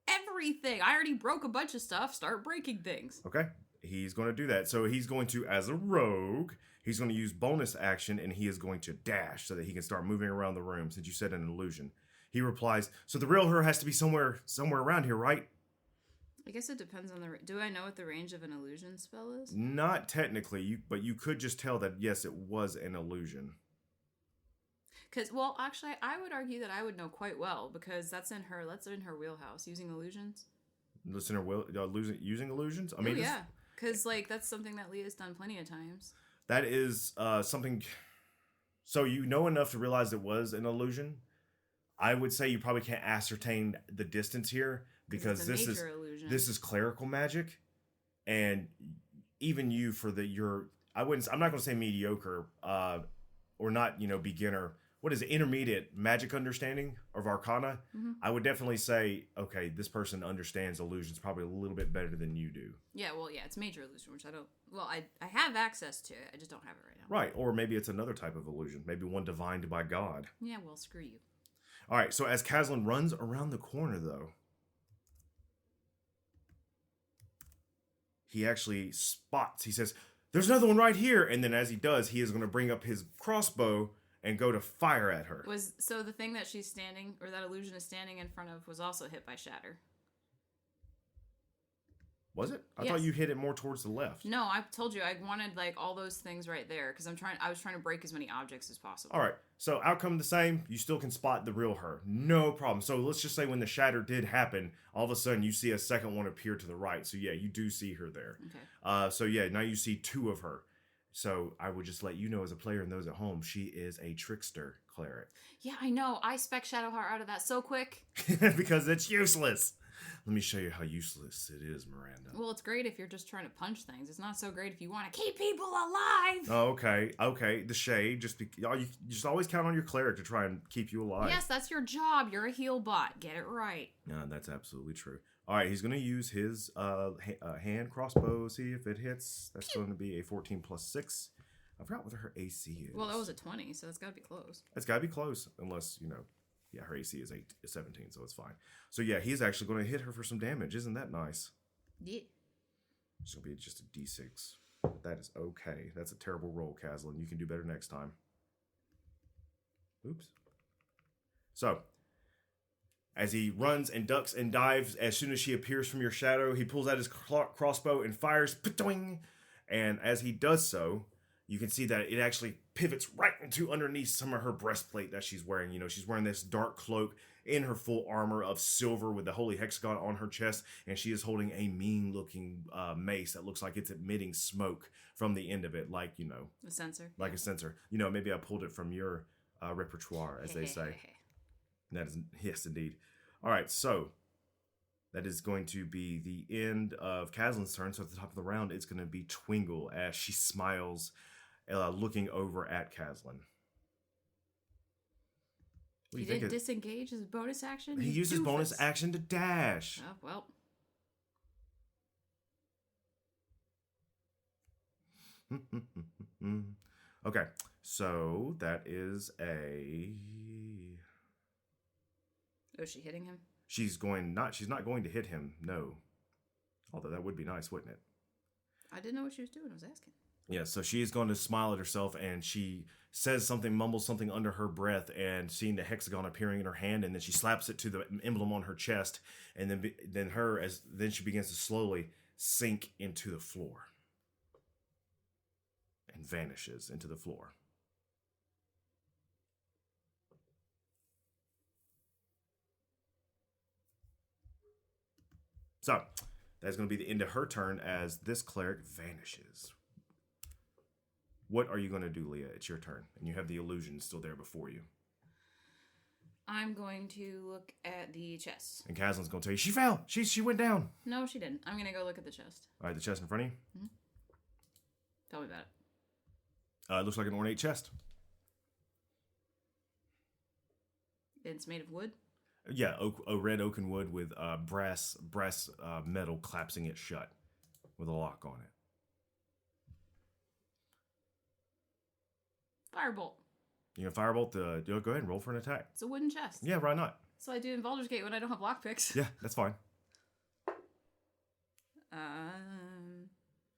Everything. I already broke a bunch of stuff, start breaking things. Okay, he's going to do that. So he's going to, as a rogue, he's going to use bonus action, and he is going to dash so that he can start moving around the room, since you said an illusion. He replies, so the real her has to be somewhere around here, right? I guess it depends on do I know what the range of an illusion spell is? Not technically, but you could just tell that, yes, it was an illusion. Actually, I would argue that I would know quite well, because that's in her wheelhouse, using illusions. Using illusions? Yeah, because, that's something that Leah's done plenty of times. That is something... So you know enough to realize it was an illusion? I would say you probably can't ascertain the distance here, because this is clerical magic, and even you I'm not going to say mediocre, or not, beginner. what is it, intermediate magic understanding of Arcana, I would definitely say, okay, this person understands illusions probably a little bit better than you do. Yeah, well, yeah, it's major illusion, which I don't. Well, I have access to it. I just don't have it right now. Right, or maybe it's another type of illusion. Maybe one divined by God. Yeah, well, screw you. All right, so as Caslin runs around the corner, though, he actually spots. He says, "There's another one right here." And then as he does, he is going to bring up his crossbow and go to fire at her. So the thing that she's standing, or that illusion is standing in front of, was also hit by shatter. Was it? I Yes. thought you hit it more towards the left. No, I told you I wanted like all those things right there because I was trying to break as many objects as possible. All right, so outcome the same. You still can spot the real her. No problem. So let's just say when the shatter did happen, all of a sudden you see a second one appear to the right. So yeah, you do see her there. Okay. So yeah, now you see two of her. So I would just let you know as a player and those at home, she is a trickster cleric. Yeah, I know. I spec Shadowheart out of that so quick. Because it's useless. Let me show you how useless it is, Miranda. Well, it's great if you're just trying to punch things. It's not so great if you want to keep people alive. Oh, okay. The shade. You just always count on your cleric to try and keep you alive. Yes, that's your job. You're a heal bot. Get it right. No, that's absolutely true. All right, he's going to use his hand crossbow. See if it hits. That's going to be a 14 plus 6. I forgot what her AC is. Well, that was a 20, so that's got to be close. It's got to be close, unless, yeah, her AC is 17, so it's fine. So yeah, he's actually going to hit her for some damage. Isn't that nice? Yeah. It's going to be just a D6. That is okay. That's a terrible roll, Caslin. You can do better next time. Oops. So, as he runs and ducks and dives, as soon as she appears from your shadow, he pulls out his crossbow and fires. Patoing! And as he does so, you can see that it actually pivots right into underneath some of her breastplate that she's wearing. She's wearing this dark cloak in her full armor of silver with the holy hexagon on her chest, and she is holding a mean-looking mace that looks like it's emitting smoke from the end of it, like, A sensor. like a sensor. Maybe I pulled it from your repertoire, as they say. That is, yes, indeed. All right, so that is going to be the end of Caslin's turn. So at the top of the round, it's going to be Twingle as she smiles, looking over at Caslin. He didn't disengage as a bonus action? He used his bonus action to dash. Oh, well. Okay, so that is a... Oh, is she hitting him? She's not going to hit him, no. Although that would be nice, wouldn't it? I didn't know what she was doing. I was asking. Yeah, so she is going to smile at herself, and she says something, mumbles something under her breath, and seeing the hexagon appearing in her hand, and then she slaps it to the emblem on her chest, and then she begins to slowly sink into the floor and vanishes into the floor. So that's going to be the end of her turn as this cleric vanishes. What are you going to do, Leah? It's your turn, and you have the illusion still there before you. I'm going to look at the chest. And Caslin's going to tell you, she fell. She went down. No, she didn't. I'm going to go look at the chest. All right, the chest in front of you? Mm-hmm. Tell me about it. It looks like an ornate chest. It's made of wood? Yeah, red oaken wood with brass metal clasping it shut with a lock on it. Firebolt. You can firebolt go ahead and roll for an attack. It's a wooden chest. Yeah, why not? So I do in Baldur's Gate when I don't have lockpicks. Yeah, that's fine. I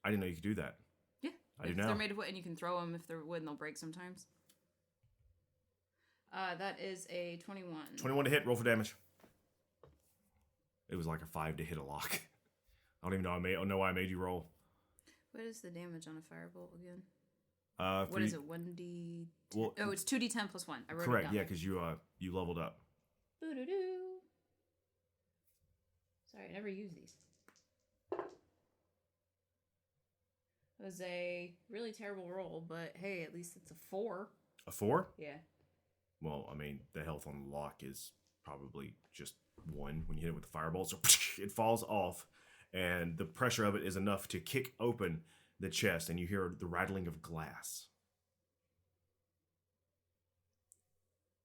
didn't know you could do that. Yeah. I do now. They're made of wood, and you can throw them if they're wood, and they'll break sometimes. That is a 21. 21 to hit. Roll for damage. It was like a 5 to hit a lock. I don't even know why I made you roll. What is the damage on a firebolt again? What is it? 1d? Well, it's 2d10 plus 1. I wrote correct. it down. Yeah, because you leveled up. Boo-doo-doo. Sorry, I never use these. It was a really terrible roll, but hey, at least it's a 4. A 4? Yeah. Well, I mean, the health on the lock is probably just 1 when you hit it with the firebolt. So it falls off, and the pressure of it is enough to kick open the chest, and you hear the rattling of glass.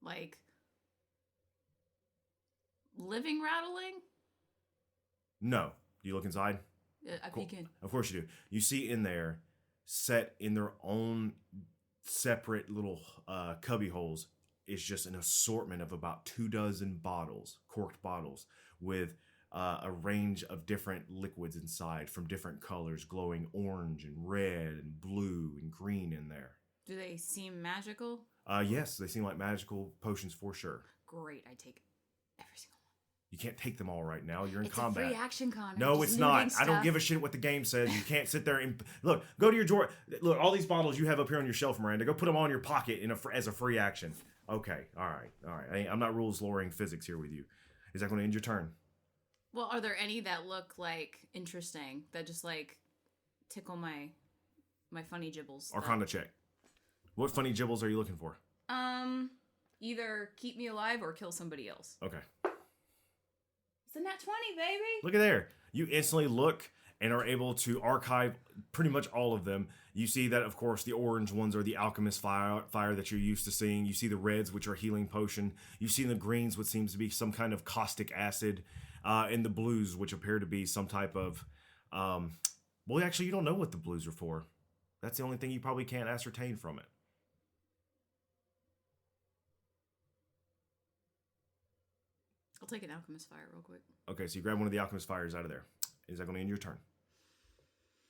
Like, living rattling? No. Do you look inside? I Cool. peek in. Of course you do. You see in there, set in their own separate little cubby holes, is just an assortment of about 24 bottles, corked bottles, with a range of different liquids inside from different colors, glowing orange and red and blue and green in there. Do they seem magical? Yes, they seem like magical potions for sure. Great, I take every single one. You can't take them all right now. You're in It's combat. a free action, Connor. No, Just it's looting not. I don't stuff. give a shit what the game says. You can't sit there and look. Go to your drawer. Look, all these bottles you have up here on your shelf, Miranda. Go put them on your pocket as a free action. Okay, all right. I'm not rules lowering physics here with you. Is that going to end your turn? Well, are there any that look like interesting that just like tickle my funny gibbles? Arcana check. What funny gibbles are you looking for? Either keep me alive or kill somebody else. Okay. It's a nat 20, baby. Look at there. You instantly look and are able to archive pretty much all of them. You see that, of course, the orange ones are the alchemist fire that you're used to seeing. You see the reds, which are healing potion. You see the greens, which seems to be some kind of caustic acid. And the blues, which appear to be some type of... well, actually, you don't know what the blues are for. That's the only thing you probably can't ascertain from it. I'll take an alchemist fire real quick. Okay, so you grab one of the alchemist fires out of there. Is that going to end your turn?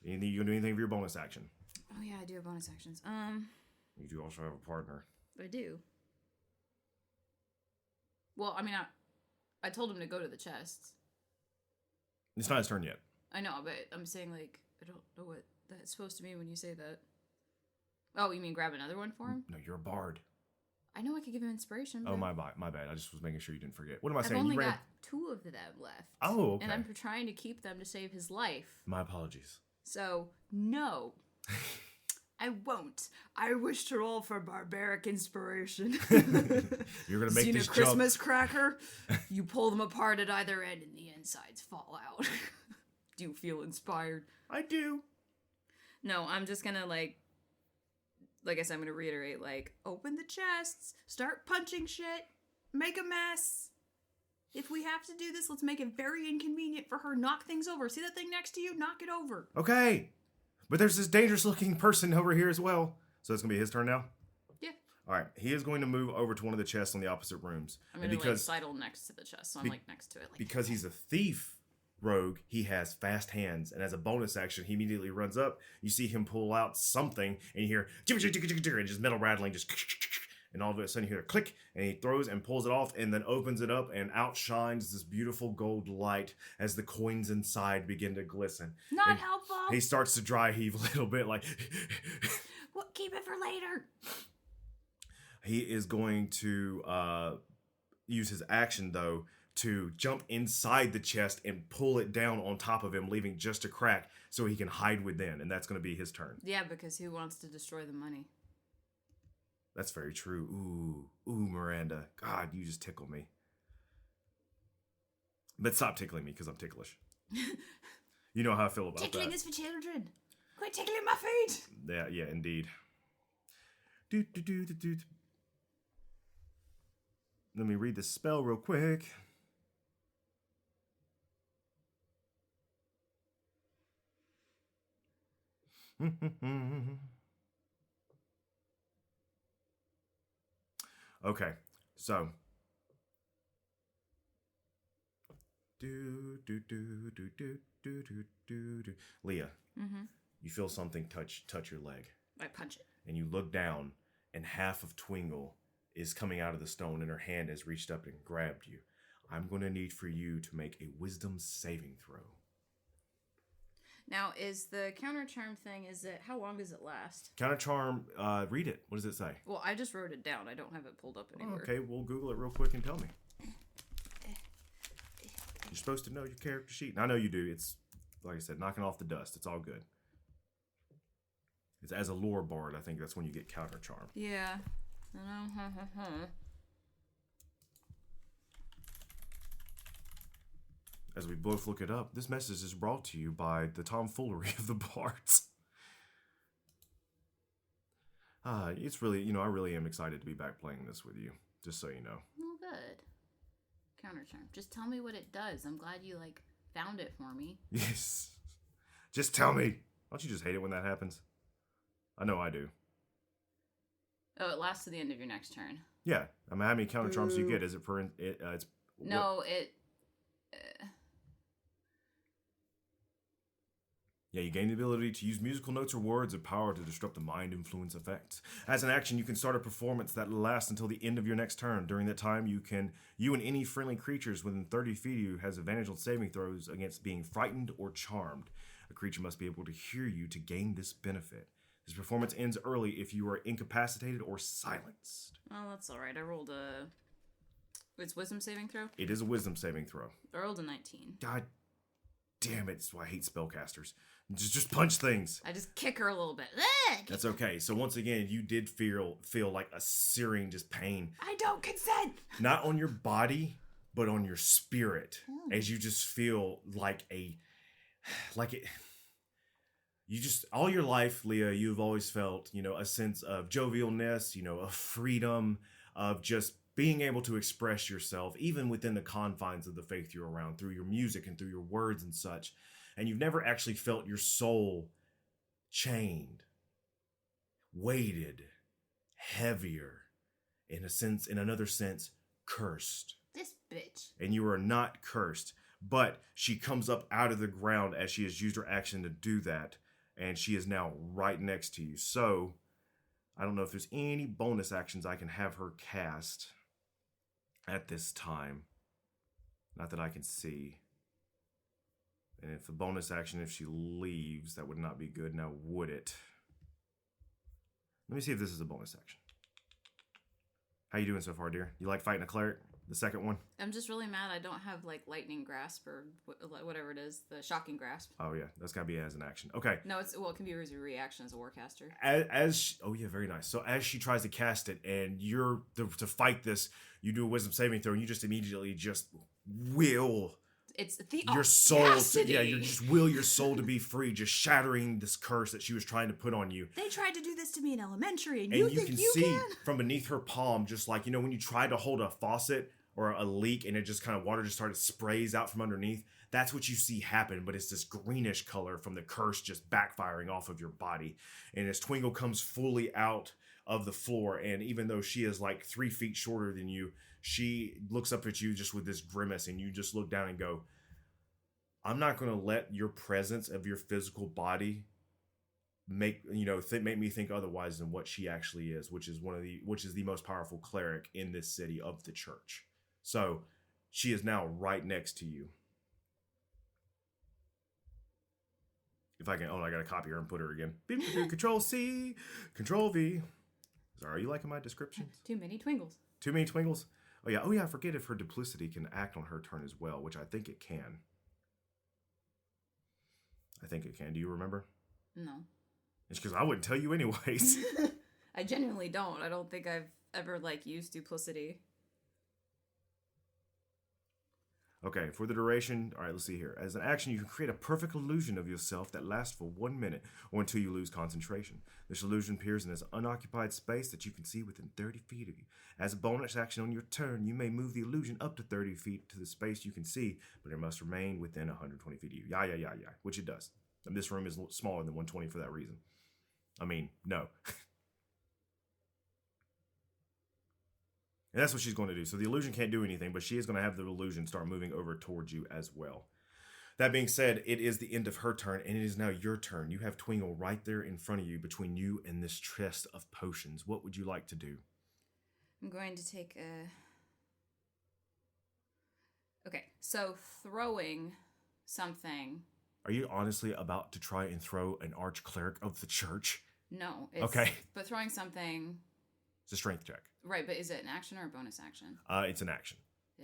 You going to do anything for your bonus action? Oh yeah, I do have bonus actions. You do also have a partner. I do. Well, I mean, I told him to go to the chests. It's not his turn yet. I know, but I'm saying, like, I don't know what that's supposed to mean when you say that. Oh, you mean grab another one for him? No, you're a bard. I know I could give him inspiration. But Oh, my bad. I just was making sure you didn't forget. What am I I've saying? only You ran... got 2 of them left. Oh, okay. And I'm trying to keep them to save his life. My apologies. So, no. I won't. I wish to roll for barbaric inspiration. You're going to make Seen this a Christmas cracker? You pull them apart at either end and the insides fall out. Do you feel inspired? I do. No, I'm just gonna, like I said, I'm gonna reiterate, like, open the chests, start punching shit, make a mess. If we have to do this, let's make it very inconvenient for her. Knock things over. See that thing next to you? Knock it over. Okay. But there's this dangerous looking person over here as well. So it's going to be his turn now? Yeah. All right. He is going to move over to one of the chests on the opposite rooms. I'm gonna, like, sidle next to the chest, so I'm, like, next to it. Like, because he's a thief rogue, he has fast hands. And as a bonus action, he immediately runs up. You see him pull out something, and you hear, and just metal rattling, just... And all of a sudden you hear a click, and he throws and pulls it off and then opens it up and outshines this beautiful gold light as the coins inside begin to glisten. Not and helpful. He starts to dry heave a little bit like... Well, keep it for later. He is going to use his action, though, to jump inside the chest and pull it down on top of him, leaving just a crack so he can hide within. And that's going to be his turn. yeah, because who wants to destroy the money? That's very true. Ooh, Miranda. God, you just tickle me. But stop tickling me, because I'm ticklish. You know how I feel about Tickling that. is for children. Quit tickling my feet. Yeah, indeed. Let me read the spell real quick. Okay, so Leah, you feel something touch your leg. I punch it. And you look down, and half of Twingle is coming out of the stone, and her hand has reached up and grabbed you. I'm going to need for you to make a wisdom saving throw. Now, is the counter charm thing, how long does it last? Counter charm, read it. What does it say? Well, I just wrote it down. I don't have it pulled up anywhere. Okay, we'll Google it real quick and tell me. You're supposed to know your character sheet. And I know you do. It's, like I said, knocking off the dust. It's all good. It's as a lore bard, I think that's when you get counter charm. Yeah. As we both look it up, this message is brought to you by the tomfoolery of the bards. It's really, I really am excited to be back playing this with you. Just so you know. Well, good. Counter charm. Just tell me what it does. I'm glad you, found it for me. Yes. Just tell me. Don't you just hate it when that happens? I know I do. Oh, it lasts to the end of your next turn. Yeah. I mean, how many counter charms do you get? Is it per... it's... No, it... Yeah, you gain the ability to use musical notes or words of power to disrupt the mind influence effects. As an action, you can start a performance that lasts until the end of your next turn. During that time, you and any friendly creatures within 30 feet of you has advantage on saving throws against being frightened or charmed. A creature must be able to hear you to gain this benefit. This performance ends early if you are incapacitated or silenced. Oh, that's alright. I rolled a... It's wisdom saving throw? It is a wisdom saving throw. I rolled a 19. God damn it. That's why I hate spellcasters. Just punch things. I just kick her a little bit. That's okay. So once again, you did feel like a searing just pain. I don't consent! Not on your body, but on your spirit. As you just feel you just, all your life, Leah, you've always felt, a sense of jovialness, of freedom, of just being able to express yourself, even within the confines of the faith you're around, through your music and through your words and such. And you've never actually felt your soul chained, weighted, heavier, in another sense, cursed. This bitch. And you are not cursed, but she comes up out of the ground as she has used her action to do that, and she is now right next to you. So, I don't know if there's any bonus actions I can have her cast at this time. Not that I can see. And if the bonus action, if she leaves, that would not be good. Now, would it? Let me see if this is a bonus action. How you doing so far, dear? You like fighting a cleric? The second one? I'm just really mad I don't have, lightning grasp or whatever it is. The shocking grasp. Oh, yeah. That's got to be as an action. Okay. No, it can be as a reaction as a warcaster. Oh, yeah, very nice. So as she tries to cast it, and you're to fight this, you do a wisdom saving throw, and you just immediately just will... It's the your soul, you just will your soul to be free, just shattering this curse that she was trying to put on you. They tried to do this to me in elementary, and you think can see from beneath her palm, just like, when you try to hold a faucet or a leak and it just kind of water just started sprays out from underneath. That's what you see happen, but it's this greenish color from the curse just backfiring off of your body. And as Twingle comes fully out of the floor, and even though she is 3 feet shorter than you, she looks up at you just with this grimace, and you just look down and go, I'm not going to let your presence of your physical body make me think otherwise than what she actually is, which is the most powerful cleric in this city of the church. So she is now right next to you. If I can, I got to copy her and put her again. Control C, Control V. Sorry, are you liking my descriptions? Too many Twingles. Too many Twingles? Oh yeah, I forget if her duplicity can act on her turn as well, which I think it can. Do you remember? No. It's because I wouldn't tell you anyways. I genuinely don't. I don't think I've ever used duplicity. Okay, for the duration, all right, let's see here. As an action, you can create a perfect illusion of yourself that lasts for 1 minute or until you lose concentration. This illusion appears in an unoccupied space that you can see within 30 feet of you. As a bonus action on your turn, you may move the illusion up to 30 feet to the space you can see, but it must remain within 120 feet of you. Yeah, which it does. And this room is smaller than 120 for that reason. I mean, no. And that's what she's going to do. So the illusion can't do anything, but she is going to have the illusion start moving over towards you as well. That being said, it is the end of her turn, and it is now your turn. You have Twingle right there in front of you, between you and this chest of potions. What would you like to do? I'm going to take a... Okay, so throwing something... Are you honestly about to try and throw an arch-cleric of the church? No. It's, okay. But throwing something... It's a strength check. Right, but is it an action or a bonus action? It's an action.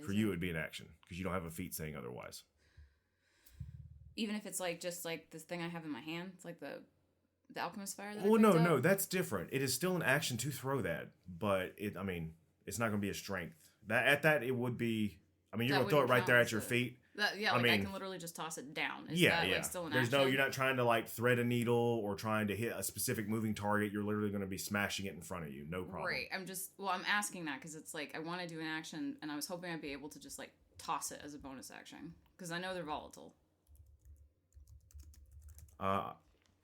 For you, it would be an action, because you don't have a feat saying otherwise. Even if it's just this thing I have in my hand? It's like the alchemist fire that no, that's different. It is still an action to throw that, but it's not going to be a strength. It would be... you're going to throw it right there at your feet. I can literally just toss it down. Is yeah, that, yeah. Like, still an There's action? no, you're not trying to like thread a needle or trying to hit a specific moving target. You're literally going to be smashing it in front of you. No problem. Right. I'm asking that because it's like I want to do an action, and I was hoping I'd be able to just like toss it as a bonus action because I know they're volatile.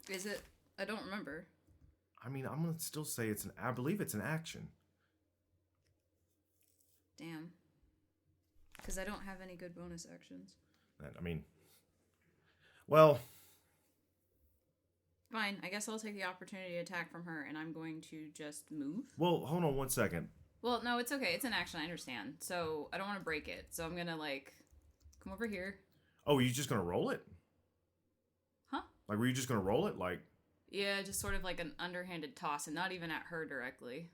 Is it? I don't remember. I mean, I'm going to still say I believe it's an action. Damn. Because I don't have any good bonus actions. I mean, well, fine. I guess I'll take the opportunity to attack from her, and I'm going to just move. well, hold on one second. Well, no, it's okay. It's an action. I understand. So I don't want to break it. So I'm gonna like come over here. Oh, you just going to roll it? Huh? Like, were you just going to roll it? Like, Yeah, just sort of like an underhanded toss, and not even at her directly.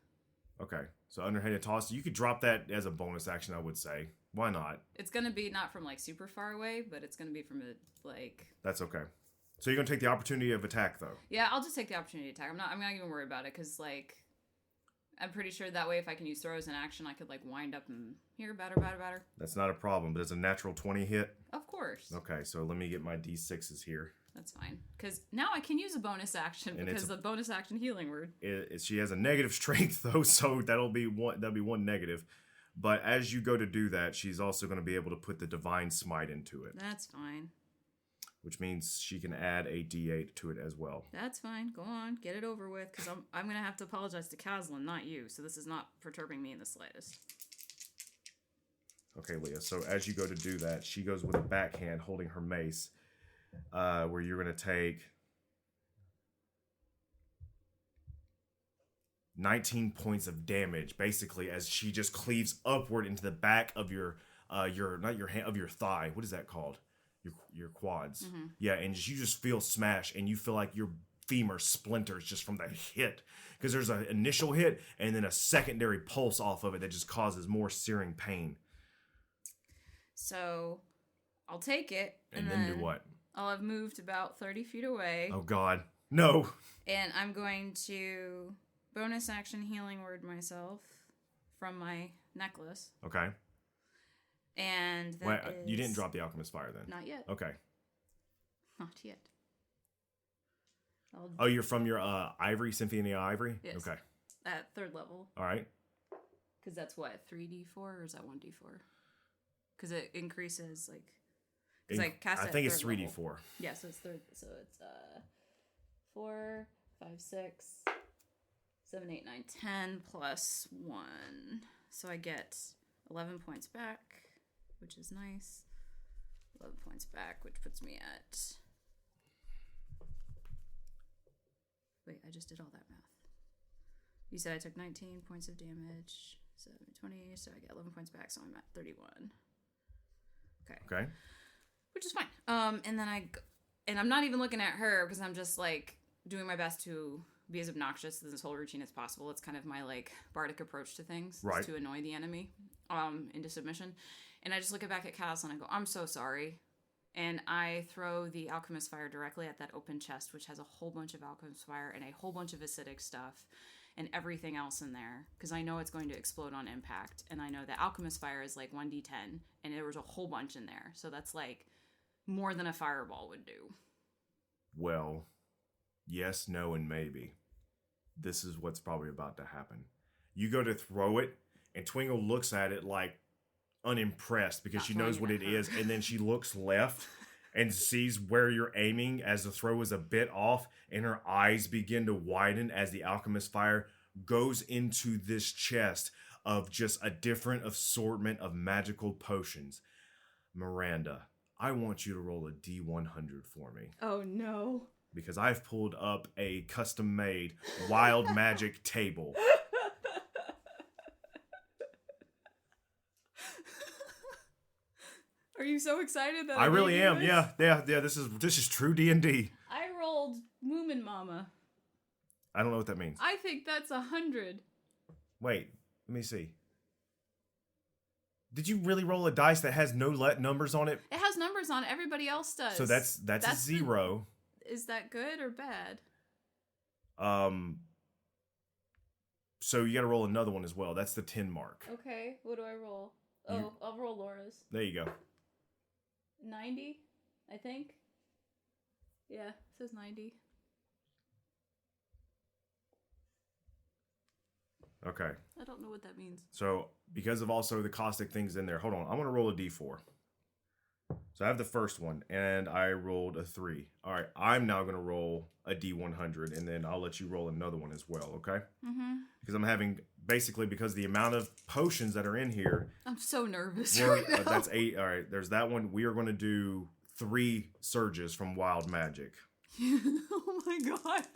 okay, so underhanded toss. You could drop that as a bonus action, I would say. Why not? It's gonna be not from like super far away, but it's gonna be from a like. That's okay. So you're gonna take the opportunity of attack, though. Yeah, I'll just take the opportunity to attack. I'm not even worried about it because like, I'm pretty sure that way if I can use throws in action, I could like wind up and here batter. That's not a problem. But it's a natural 20 hit. Of course. Okay, so let me get my d6s here. That's fine because now I can use a bonus action because the bonus action healing word. She has a negative strength though, so that'll be one negative. But as you go to do that, she's also going to be able to put the divine smite into it. That's fine. Which means she can add a d8 to it as well. That's fine. Go on, get it over with, because I'm gonna have to apologize to Caslin, not you. So this is not perturbing me in the slightest. Okay, Leah. So as you go to do that, she goes with a backhand holding her mace, where you're going to take 19 points of damage, basically, as she just cleaves upward into the back of your not your hand, of your thigh. What is that called? Your quads. Mm-hmm. Yeah, and you just feel smash, and you feel like your femur splinters just from the hit, because there's an initial hit and then a secondary pulse off of it that just causes more searing pain. So I'll take it, and then do what? I'll have moved about 30 feet away. Oh God, no! And I'm going to bonus action healing word myself from my necklace. Okay. And that Wait, you didn't drop the Alchemist Fire then? Not yet. Okay. Not yet. Oh, you're from your Ivory, Symphony of Ivory? Yes. Okay. At 3rd level. All right. Because that's what, 3d4 or is that 1d4? Because it increases like... Because I cast it I think it's 3d4. Level. Yeah, so it's 3rd. So it's 4, 5, 6, 7, 8, 9, 10 plus 1. So I get 11 points back, which is nice. 11 points back, which puts me at... Wait, I just did all that math. You said I took 19 points of damage, 7, 20, so I get 11 points back, so I'm at 31. Okay. Which is fine. And then I'm not even looking at her because I'm just like doing my best to be as obnoxious to this whole routine as possible. It's kind of my like bardic approach to things, right? To annoy the enemy into submission. And I just look back at Cass and I go, I'm so sorry. And I throw the Alchemist Fire directly at that open chest, which has a whole bunch of Alchemist Fire and a whole bunch of acidic stuff and everything else in there. Because I know it's going to explode on impact. And I know that Alchemist Fire is like 1d10. And there was a whole bunch in there. So that's like more than a fireball would do. Well, yes, no, and maybe. This is what's probably about to happen. You go to throw it, and Twingle looks at it like unimpressed because she knows what it is, and then she looks left and sees where you're aiming as the throw is a bit off, and her eyes begin to widen as the Alchemist Fire goes into this chest of just a different assortment of magical potions. Miranda, I want you to roll a D100 for me. Oh, no. Because I've pulled up a custom-made wild magic table. Are you so excited that I really am? Yeah. This is true D&D. I rolled Moomin Mama. I don't know what that means. I think that's 100. Wait, let me see. Did you really roll a dice that has no numbers on it? It has numbers on it. Everybody else does. So that's a 0. Is that good or bad? So you got to roll another one as well. That's the 10 mark. Okay. What do I roll? Oh, I'll roll Laura's. There you go. 90, I think. Yeah, it says 90. Okay. I don't know what that means. So, because of also the caustic things in there, hold on. I'm going to roll a d4. So I have the first one, and I rolled a 3. All right, I'm now going to roll a d100, and then I'll let you roll another one as well, okay? Mm-hmm. Because I'm having, basically, because the amount of potions that are in here. I'm so nervous right now. That's 8. All right, there's that one. We are going to do 3 surges from Wild Magic. Oh my god.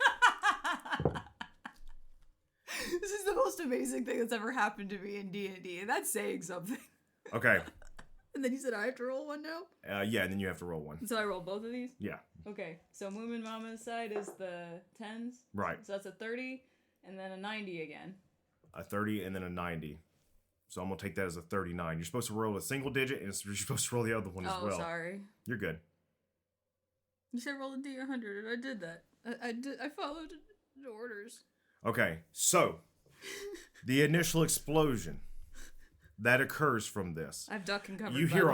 This is the most amazing thing that's ever happened to me in D&D, and that's saying something. Okay. And then you said I have to roll one now? Yeah, and then you have to roll one. So I roll both of these? Yeah. Okay, so Moomin Mama's side is the 10s. Right. So that's a 30, and then a 90 again. A 30 and then a 90. So I'm going to take that as a 39. You're supposed to roll a single digit, and you're supposed to roll the other one as well. Oh, sorry. You're good. You said roll a D100, and I did that. I followed the orders. Okay, so the initial explosion that occurs from this. I've duck and covered. You hear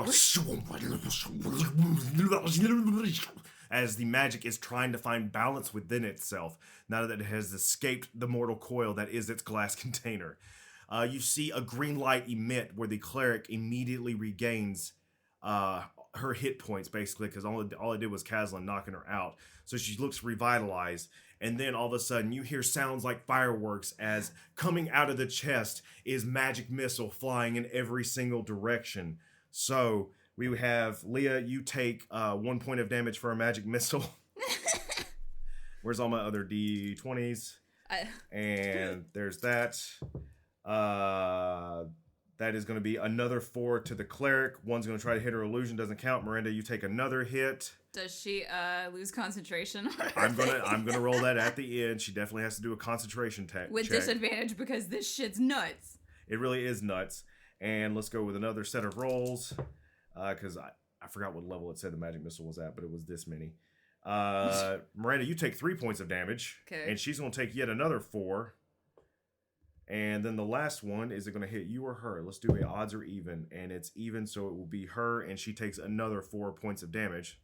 as the magic is trying to find balance within itself now that it has escaped the mortal coil that is its glass container. You see a green light emit where the cleric immediately regains her hit points, basically, because all it did was Caslin knocking her out. So she looks revitalized. And then all of a sudden you hear sounds like fireworks as coming out of the chest is magic missile flying in every single direction. So we have Leah, you take 1 point of damage for a magic missile. Where's all my other D20s? And there's that. That is going to be another 4 to the cleric. One's going to try to hit her illusion. Doesn't count. Miranda, you take another hit. Does she lose concentration? I'm gonna roll that at the end. She definitely has to do a concentration check. With disadvantage because this shit's nuts. It really is nuts. And let's go with another set of rolls. Because I forgot what level it said the magic missile was at, but it was this many. Miranda, you take 3 points of damage. Okay. And she's going to take yet another 4. And then the last one, is it going to hit you or her? Let's do it odds or even. And it's even, so it will be her, and she takes another 4 points of damage.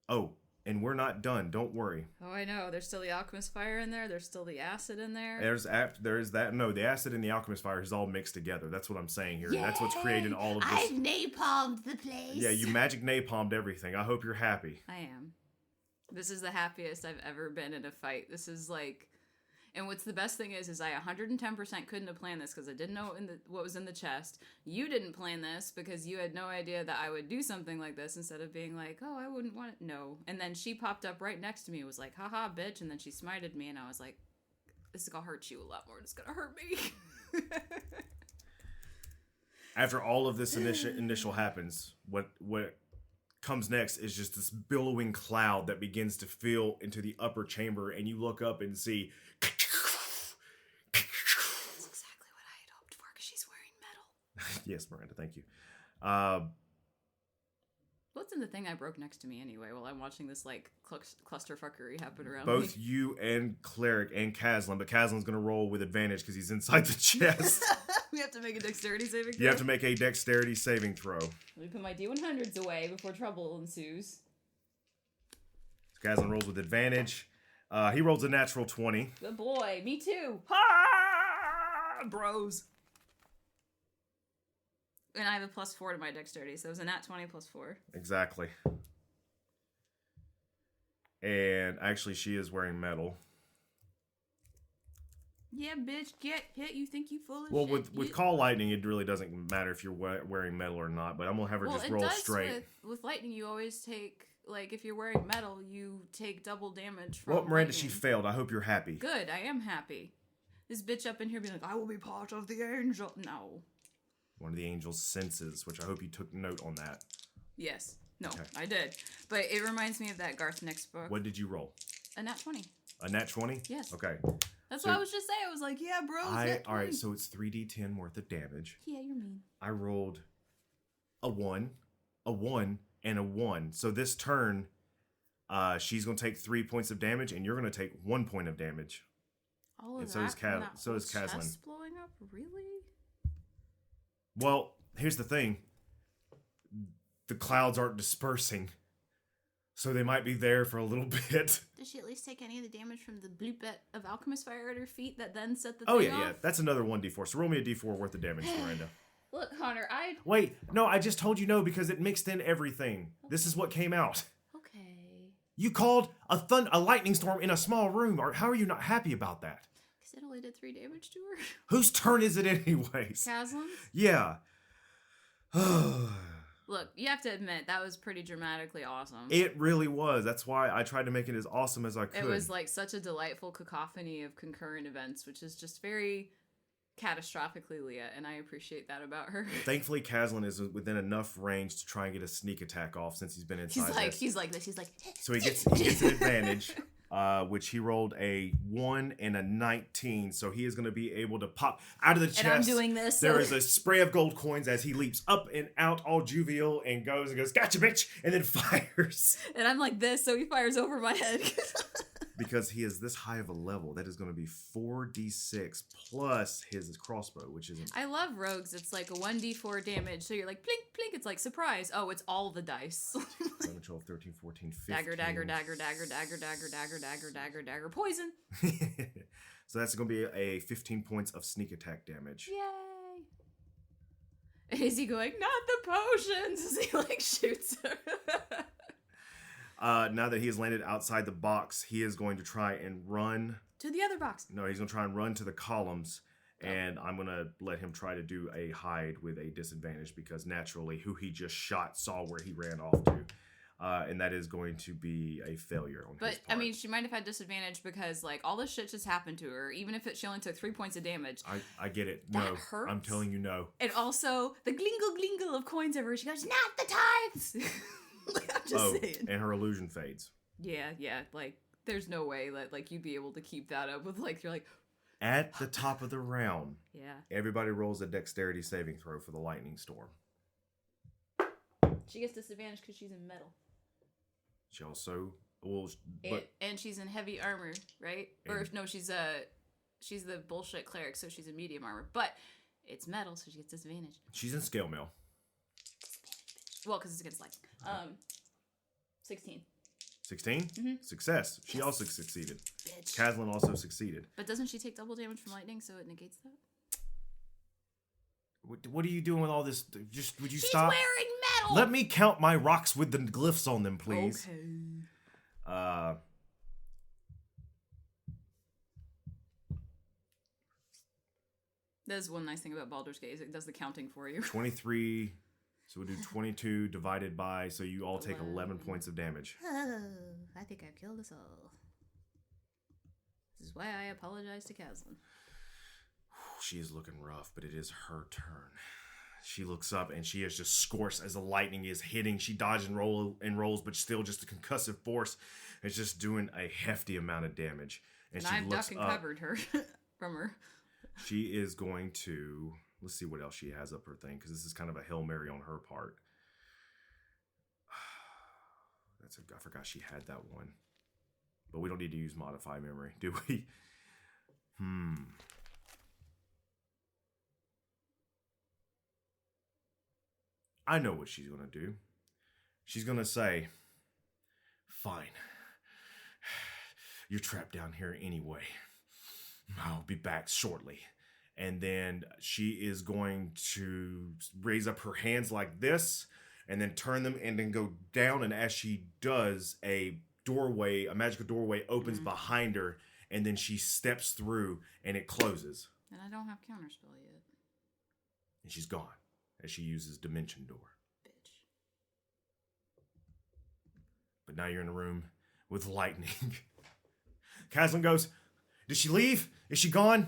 Oh, and we're not done. Don't worry. Oh, I know. There's still the alchemist fire in there. There's still the acid in there. There is that. No, the acid and the alchemist fire is all mixed together. That's what I'm saying here. And that's what's creating all of this. I napalmed the place. Yeah, you magic napalmed everything. I hope you're happy. I am. This is the happiest I've ever been in a fight. This is like... And what's the best thing is I 110% couldn't have planned this because I didn't know what was in the chest. You didn't plan this because you had no idea that I would do something like this instead of being like, oh, I wouldn't want it. No. And then she popped up right next to me. It was like, haha, bitch. And then she smited me and I was like, this is going to hurt you a lot more than it's going to hurt me. After all of this initial happens, what comes next is just this billowing cloud that begins to fill into the upper chamber, and you look up and see... That's exactly what I had hoped for, because she's wearing metal. Yes, Miranda, thank you. What's in the thing I broke next to me anyway while I'm watching this, like, clusterfuckery happen around both me? you and Cleric and Caslin, but Caslin's going to roll with advantage because he's inside the chest. We have to make a dexterity saving throw? You have to make a dexterity saving throw. Let me put my D100s away before trouble ensues. Caslin rolls with advantage. He rolls a natural 20. Good boy. Me too. Ha! Bros. And I have a +4 to my dexterity, so it was a nat 20 +4. Exactly. And actually, she is wearing metal. Yeah, bitch, get hit. You think you full of Well, shit. with Call Lightning, it really doesn't matter if you're wearing metal or not, but I'm going to have her just roll straight. With lightning, you always take, like, if you're wearing metal, you take double damage from Well, Miranda, lightning. she failed. I hope you're happy. Good, I am happy. This bitch up in here being like, I will be part of the angel. No. One of the angel's senses, which I hope you took note on that. Yes. No, Okay. I did. But it reminds me of that Garth Nix book. What did you roll? A nat 20. A nat 20? Yes. Okay. That's So what I was just saying. I was like, yeah, bro. All right, so it's 3d10 worth of damage. Yeah, you're mean. I rolled a 1, and a 1. So this turn, she's going to take 3 points of damage, and you're going to take 1 point of damage. All of And that so is from that so whole is Caslin. chest blowing up? Really? Well, here's the thing. the clouds aren't dispersing. So they might be there for a little bit. Does she at least take any of the damage from the bloop of alchemist fire at her feet that then set the Oh, thing yeah, off? yeah. That's another 1d4. So roll me a d4 worth of damage, Miranda. Look, Connor, Wait, no, I just told you no because it mixed in everything. Okay. This is what came out. Okay. You called a lightning storm in a small room. Or how are you not happy about that? Because it only did 3 damage to her. Whose turn is it anyways? Caslin's? Yeah. Look, you have to admit, that was pretty dramatically awesome. It really was. That's why I tried to make it as awesome as I could. It was like such a delightful cacophony of concurrent events, which is just very catastrophically Leah, and I appreciate that about her. Thankfully, Caslin is within enough range to try and get a sneak attack off since he's been inside. He's like this. He's like. So he gets an advantage, which he rolled a 1 and a 19. So he is going to be able to pop out of the chest. And I'm doing this. There is a spray of gold coins as he leaps up and out, all jovial, and goes, "Gotcha, bitch!" and then fires. And I'm like this, so he fires over my head. Because he is this high of a level, that is going to be 4d6 plus his crossbow, which is... I love rogues. It's like a 1d4 damage. So you're like, plink, plink. It's like, surprise. Oh, it's all the dice. 11, 12, 13, 14, 15... Dagger. Poison. So that's going to be a 15 points of sneak attack damage. Yay. And is he going, not the potions? As he like shoots her. Now that he has landed outside the box, he is going to try and run... To the other box. No, he's going to try and run to the columns, and I'm going to let him try to do a hide with a disadvantage, because naturally, who he just shot saw where he ran off to. And that is going to be a failure on his part. But, I mean, she might have had disadvantage because, like, all this shit just happened to her, even if she only took 3 points of damage. I get it. That No, hurts. I'm telling you no. And also, the glingle of coins everywhere. She goes, not the tithes! Like, I'm just saying. And her illusion fades. Yeah, like, there's no way that, like, you'd be able to keep that up with, like, you're like... At the top of the round, yeah, everybody rolls a dexterity saving throw for the lightning storm. She gets disadvantage because she's in metal. She also... Well, and she's in heavy armor, right? Or, no, she's the bullshit cleric, so she's in medium armor. But it's metal, so she gets disadvantage. She's in scale mail. Well, because it's against light. 16. 16? Mm-hmm. Success. She also succeeded. Bitch. Caslin also succeeded. But doesn't she take double damage from lightning, so it negates that? What are you doing with all this? Just would you She's stop? Wearing metal. Let me count my rocks with the glyphs on them, please. Okay. That's one nice thing about Baldur's Gate is it does the counting for you. 23. So we'll do 22 divided by, so you all take 11 points of damage. Oh, I think I've killed us all. This is why I apologize to Caslin. She is looking rough, but it is her turn. She looks up and she is just scorched as the lightning is hitting. She dodges and rolls, but still just a concussive force. It's just doing a hefty amount of damage. And she I've looks duck and up. covered her from her. She is going to... Let's see what else she has up her thing, because this is kind of a Hail Mary on her part. I forgot she had that one. But we don't need to use Modify Memory, do we? I know what she's going to do. She's going to say, fine. You're trapped down here anyway. I'll be back shortly. And then she is going to raise up her hands like this and then turn them and then go down. And as she does, a magical doorway opens behind her, and then she steps through and it closes. And I don't have counterspell yet. And she's gone as she uses Dimension Door. Bitch. But now you're in a room with lightning. Caslin goes, did she leave? Is she gone?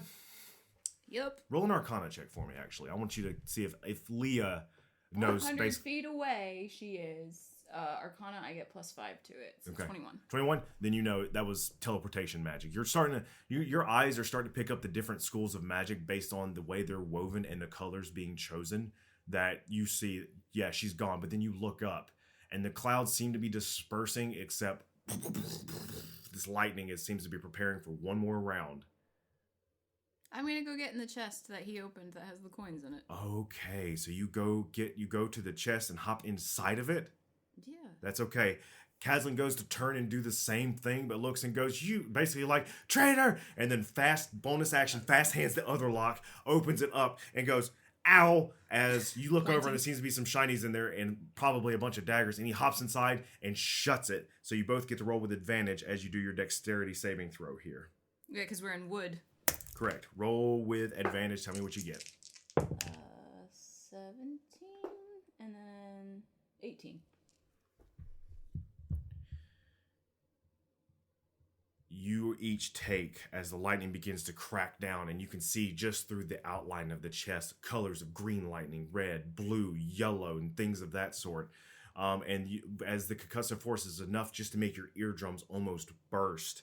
Yep. Roll an Arcana check for me, actually. I want you to see if Leah knows... 100 feet away, she is. Arcana, I get +5 to it. So okay. 21. 21? Then you know that was teleportation magic. You're starting to... Your eyes are starting to pick up the different schools of magic based on the way they're woven and the colors being chosen. That you see, yeah, she's gone. But then you look up, and the clouds seem to be dispersing, except this lightning seems to be preparing for one more round. I'm gonna go get in the chest that he opened that has the coins in it. Okay, so you go to the chest and hop inside of it? Yeah. That's okay. Kazlin goes to turn and do the same thing, but looks and goes, you basically like, traitor! And then fast bonus action, fast hands the other lock, opens it up, and goes, ow! As you look over and there seems to be some shinies in there and probably a bunch of daggers, and he hops inside and shuts it. So you both get to roll with advantage as you do your dexterity saving throw here. Yeah, because we're in wood. Correct. Roll with advantage. Tell me what you get. 17 and then 18. You each take as the lightning begins to crack down, and you can see just through the outline of the chest colors of green lightning, red, blue, yellow, and things of that sort. As the concussive force is enough just to make your eardrums almost burst,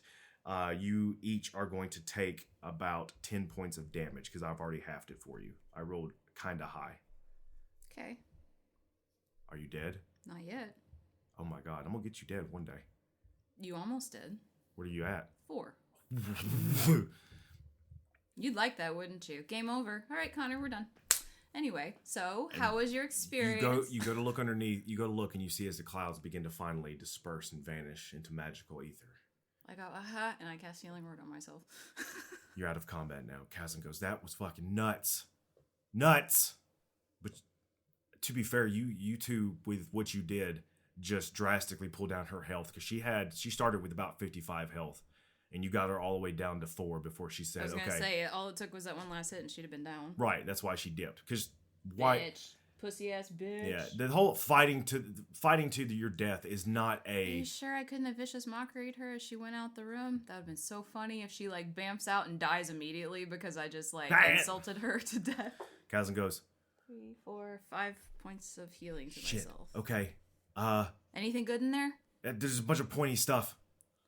you each are going to take about 10 points of damage because I've already halved it for you. I rolled kind of high. Okay. Are you dead? Not yet. Oh my god, I'm gonna get you dead one day. You almost did. What are you at? 4. You'd like that, wouldn't you? Game over. All right, Connor, we're done. Anyway, so how was your experience? You go to look underneath. You go to look and you see as the clouds begin to finally disperse and vanish into magical ether. I go, aha, and I cast Healing Word on myself. You're out of combat now. Kazan goes, that was fucking nuts. Nuts! But to be fair, you two, with what you did, just drastically pulled down her health. Because she started with about 55 health. And you got her all the way down to 4 before she said, I was okay. going to say, all it took was that one last hit and she'd have been down. Right, that's why she dipped. Because why... Bitch. Pussy-ass bitch. Yeah, the whole fighting to your death is not a... Are you sure I couldn't have vicious mockery'd her as she went out the room? That would have been so funny if she, like, bamfs out and dies immediately because I just, like, insulted her to death. Kazan goes... 3, 4, 5 points of healing to Shit. myself. Okay. Anything good in there? There's a bunch of pointy stuff.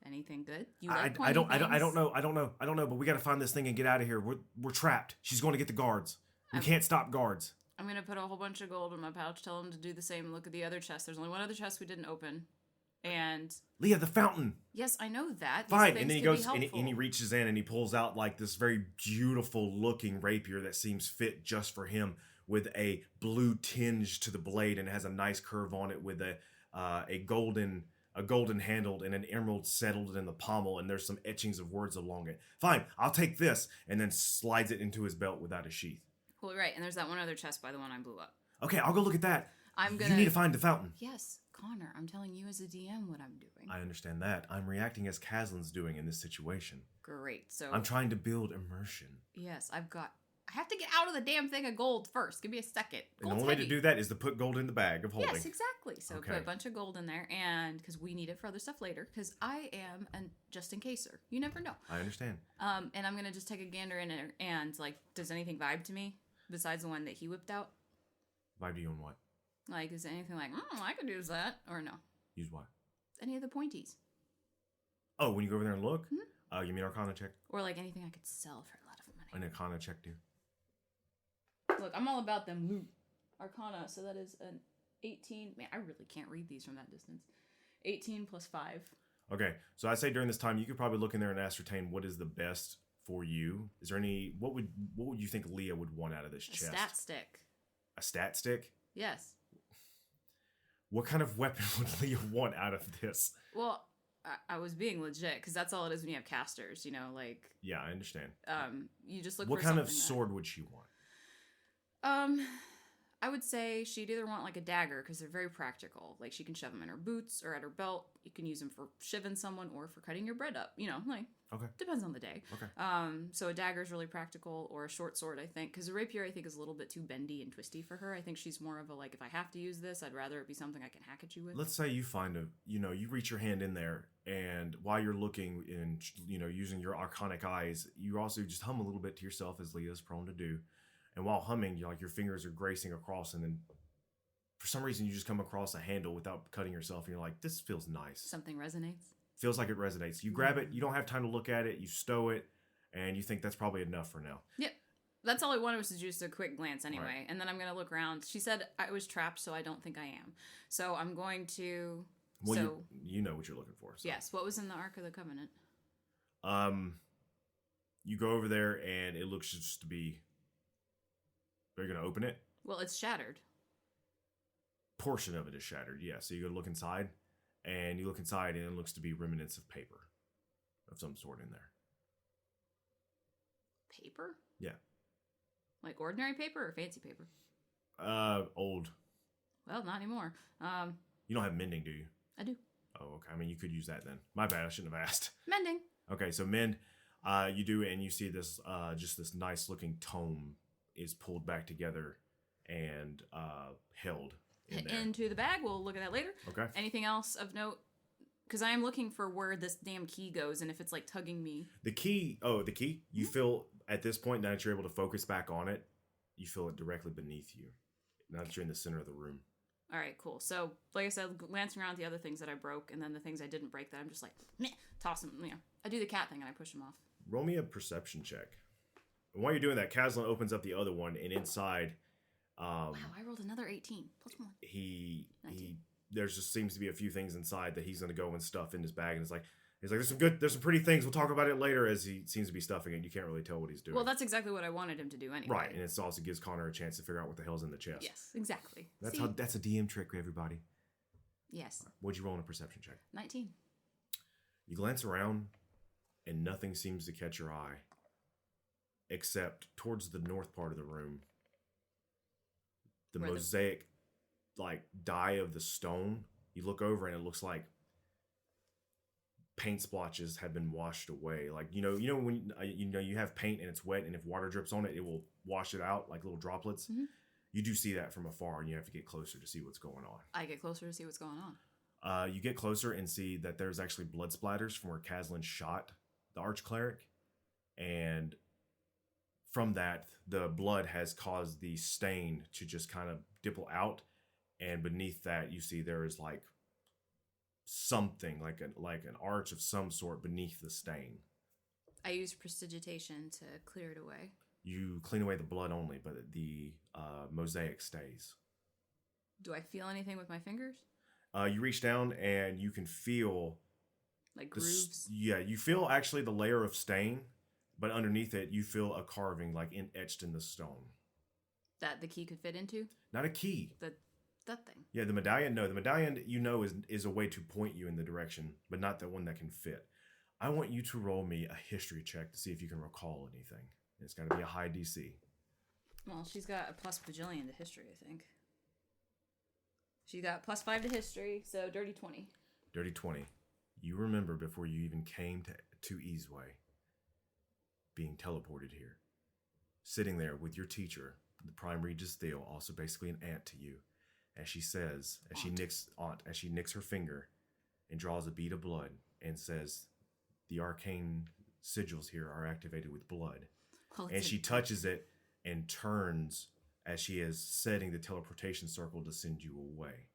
Anything good? You I like pointy don't things? know, but we gotta find this thing and get out of here. We're trapped. She's going to get the guards. We can't stop guards. I'm gonna put a whole bunch of gold in my pouch, tell him to do the same, and look at the other chest. There's only one other chest we didn't open. And... Leah, the fountain. Yes, I know that. Fine. And then he goes and he reaches in and he pulls out like this very beautiful looking rapier that seems fit just for him, with a blue tinge to the blade, and it has a nice curve on it with a golden handle and an emerald settled in the pommel, and there's some etchings of words along it. Fine, I'll take this, and then slides it into his belt without a sheath. Well, right, and there's that one other chest by the one I blew up. Okay, I'll go look at that. You need to find the fountain. Yes, Connor, I'm telling you as a DM what I'm doing. I understand that. I'm reacting as Kazlin's doing in this situation. Great, so... I'm trying to build immersion. Yes, I have to get out of the damn thing of gold first. Give me a second. And the only way to do that is to put gold in the bag of holding. Yes, exactly. So okay. Put a bunch of gold in there, and because we need it for other stuff later, because I am a just-in-caser. You never know. I understand. And I'm going to just take a gander in there, and, like, does anything vibe to me besides the one that he whipped out? Vibe to you on what? Like, is anything like, I could use that, or no? Use what? Any of the pointies. Oh, when you go over there and look? Mm-hmm. You mean Arcana check? Or, like, anything I could sell for a lot of money. An Arcana check, dude. Look, I'm all about them loot. Arcana, so that is an 18. Man, I really can't read these from that distance. 18 plus 5. Okay, so I say during this time, you could probably look in there and ascertain what is the best for you. Is there any... What would you think Leah would want out of this chest? A stat stick. A stat stick? Yes. What kind of weapon would Leah want out of this? Well, I was being legit, because that's all it is when you have casters, you know, like... Yeah, I understand. You just look what for kind something of sword would she want? I would say she'd either want, like, a dagger, because they're very practical. Like, she can shove them in her boots or at her belt. You can use them for shivving someone or for cutting your bread up. You know, like, okay. Depends on the day. Okay. So a dagger is really practical, or a short sword, I think. Because a rapier, I think, is a little bit too bendy and twisty for her. I think she's more of a, like, if I have to use this, I'd rather it be something I can hack at you with. Let's say you find you reach your hand in there, and while you're looking and, using your arcanic eyes, you also just hum a little bit to yourself, as Leah's prone to do. And while humming, your fingers are gracing across, and then for some reason you just come across a handle without cutting yourself, and you're like, this feels nice. Something resonates? Feels like it resonates. You grab it, you don't have time to look at it, you stow it, and you think that's probably enough for now. Yep. That's all I wanted was just a quick glance anyway. Right. And then I'm going to look around. She said I was trapped, so I don't think I am. So I'm going to... Well, you know what you're looking for. So. Yes. What was in the Ark of the Covenant? You go over there, and it looks just to be... Are you going to open it? Well, it's shattered. Portion of it is shattered, yeah. So you go to look inside, and you look inside, and it looks to be remnants of paper of some sort in there. Paper? Yeah. Like ordinary paper or fancy paper? Old. Well, not anymore. You don't have mending, do you? I do. Oh, okay. I mean, you could use that then. My bad. I shouldn't have asked. Mending. Okay, so mend. You do, and you see this, just this nice looking tome is pulled back together and held in there. Into the bag. We'll look at that later. Okay. Anything else of note? Because I am looking for where this damn key goes, and if it's like tugging me. The key. Oh, the key. You feel at this point, now that you're able to focus back on it, you feel it directly beneath you. Now that you're in the center of the room. All right, cool. So, like I said, glancing around at the other things that I broke, and then the things I didn't break that I'm just like, meh, toss them. You know, I do the cat thing and I push them off. Roll me a perception check. And while you're doing that, Kazlan opens up the other one, and inside, Wow, I rolled another 18 plus 1. he there's just seems to be a few things inside that he's gonna go and stuff in his bag, and he's like there's some pretty things. We'll talk about it later. As he seems to be stuffing it, you can't really tell what he's doing. Well, that's exactly what I wanted him to do anyway. right, and it also gives Connor a chance to figure out what the hell's in the chest. Yes, exactly. That's a DM trick, everybody. Yes. What'd you roll on a perception check? 19. You glance around, and nothing seems to catch your eye, except towards the north part of the room. The mosaic, like, dye of the stone. You look over, and it looks like paint splotches have been washed away. Like, you know when you have paint and it's wet, and if water drips on it, it will wash it out like little droplets. Mm-hmm. You do see that from afar, and you have to get closer to see what's going on. I get closer to see what's going on. You get closer and see that there's actually blood splatters from where Kazlan shot the archcleric, and from that, the blood has caused the stain to just kind of dimple out, and beneath that, you see there is like something like an arch of some sort beneath the stain. I use prestidigitation to clear it away. You clean away the blood only, but the mosaic stays. Do I feel anything with my fingers? You reach down and you can feel like grooves. You feel actually the layer of stain, but underneath it, you feel a carving like etched in the stone. That the key could fit into? Not a key. That thing. Yeah, the medallion. No, the medallion is a way to point you in the direction, but not the one that can fit. I want you to roll me a history check to see if you can recall anything. It's got to be a high DC. Well, she's got a plus bajillion to history, I think. She got +5 to history, so dirty 20. Dirty 20. You remember before you even came to Easeway, being teleported here, sitting there with your teacher, the Prime Regis Theo, also basically an aunt to you, as she says, as she nicks her finger and draws a bead of blood and says, the arcane sigils here are activated with blood. Well, and she touches it and turns as she is setting the teleportation circle to send you away.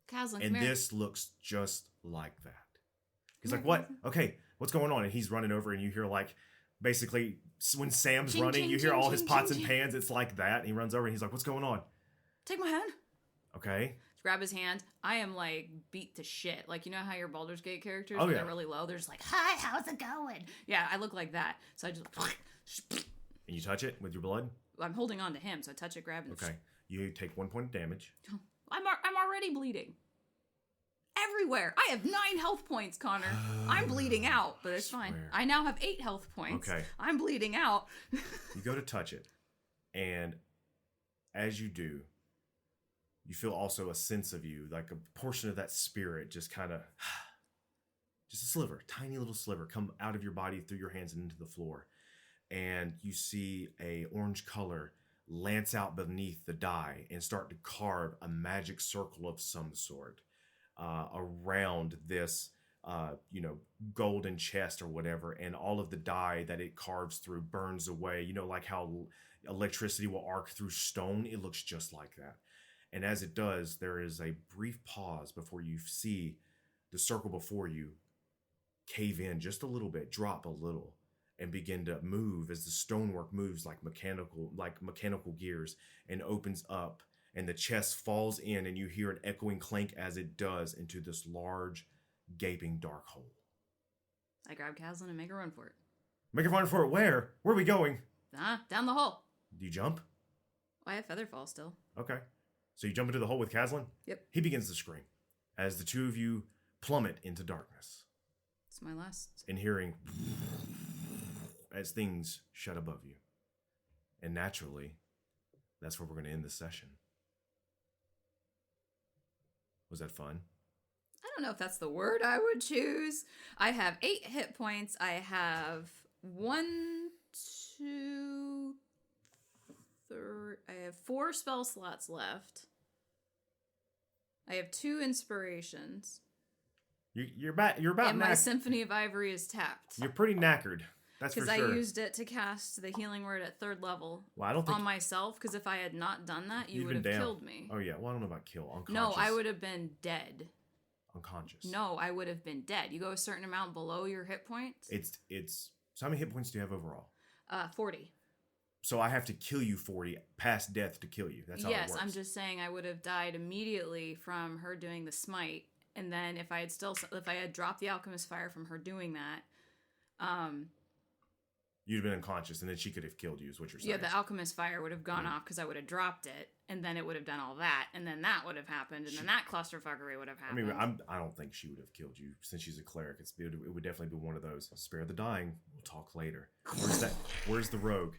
Kazlan, and this looks just like that. He's like, what? Okay, what's going on? And he's running over, and you hear like, basically, when Sam's running, you hear all his pots and pans. It's like that. And he runs over, and he's like, what's going on? Take my hand. Okay. Grab his hand. I am like beat to shit. Like, you know how your Baldur's Gate characters, when they're really low, they're just like, hi, how's it going? Yeah, I look like that. So I just... And you touch it with your blood? I'm holding on to him, so I touch it, grab it. Okay. You take 1 point of damage. I'm already bleeding. Everywhere. I have 9 health points, Connor. I'm bleeding out, but it's fine. I now have 8 health points. Okay. I'm bleeding out. You go to touch it, and as you do, you feel also a sense of you, like a portion of that spirit just kind of, just a sliver, tiny little sliver, come out of your body through your hands and into the floor. And you see a orange color lance out beneath the die and start to carve a magic circle of some sort around this, golden chest or whatever. And all of the dye that it carves through burns away. You know, like how electricity will arc through stone. It looks just like that. And as it does, there is a brief pause before you see the circle before you cave in just a little bit, drop a little, and begin to move as the stonework moves like mechanical gears, and opens up, and the chest falls in, and you hear an echoing clank as it does into this large, gaping dark hole. I grab Kazlan and make a run for it. Make a run for it. Where? Where are we going? Down the hole. Do you jump? I have Featherfall still. Okay. So you jump into the hole with Caslin? Yep. He begins to scream as the two of you plummet into darkness. It's my last. And hearing as things shut above you. And naturally, that's where we're going to end this session. Was that fun? I don't know if that's the word I would choose. I have 8 hit points. I have 1, 2, 3. I have 4 spell slots left. I have 2 inspirations. You're about and my Symphony of Ivory is tapped. You're pretty knackered. That's for sure. Because I used it to cast the healing word at 3rd level on myself. Because if I had not done that, you would have killed me. Oh yeah, well I don't know about kill. Unconscious. No, I would have been dead. Unconscious. No, I would have been dead. You go a certain amount below your hit points. It's. So how many hit points do you have overall? 40. So I have to kill you 40 past death to kill you. That's how it works. Yes, I'm just saying I would have died immediately from her doing the smite, and then if I had dropped the alchemist fire from her doing that, you'd have been unconscious, and then she could have killed you. Is what you're saying? Yeah, the alchemist fire would have gone off because I would have dropped it, and then it would have done all that, and then that would have happened, and then that clusterfuckery would have happened. I mean, I don't think she would have killed you since she's a cleric. It would definitely be one of those. Spare the dying. We'll talk later. Where's the rogue?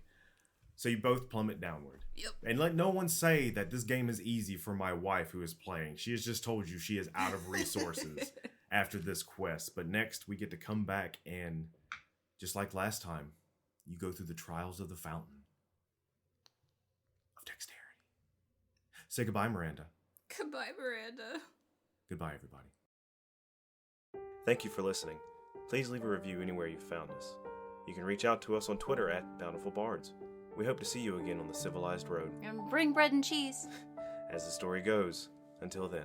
So you both plummet downward. Yep. And let no one say that this game is easy for my wife who is playing. She has just told you she is out of resources after this quest. But next we get to come back and, just like last time, you go through the trials of the fountain of dexterity. Say goodbye, Miranda. Goodbye, Miranda. Goodbye, everybody. Thank you for listening. Please leave a review anywhere you found us. You can reach out to us on Twitter at Bountiful Bards. We hope to see you again on the civilized road. And bring bread and cheese. As the story goes, until then.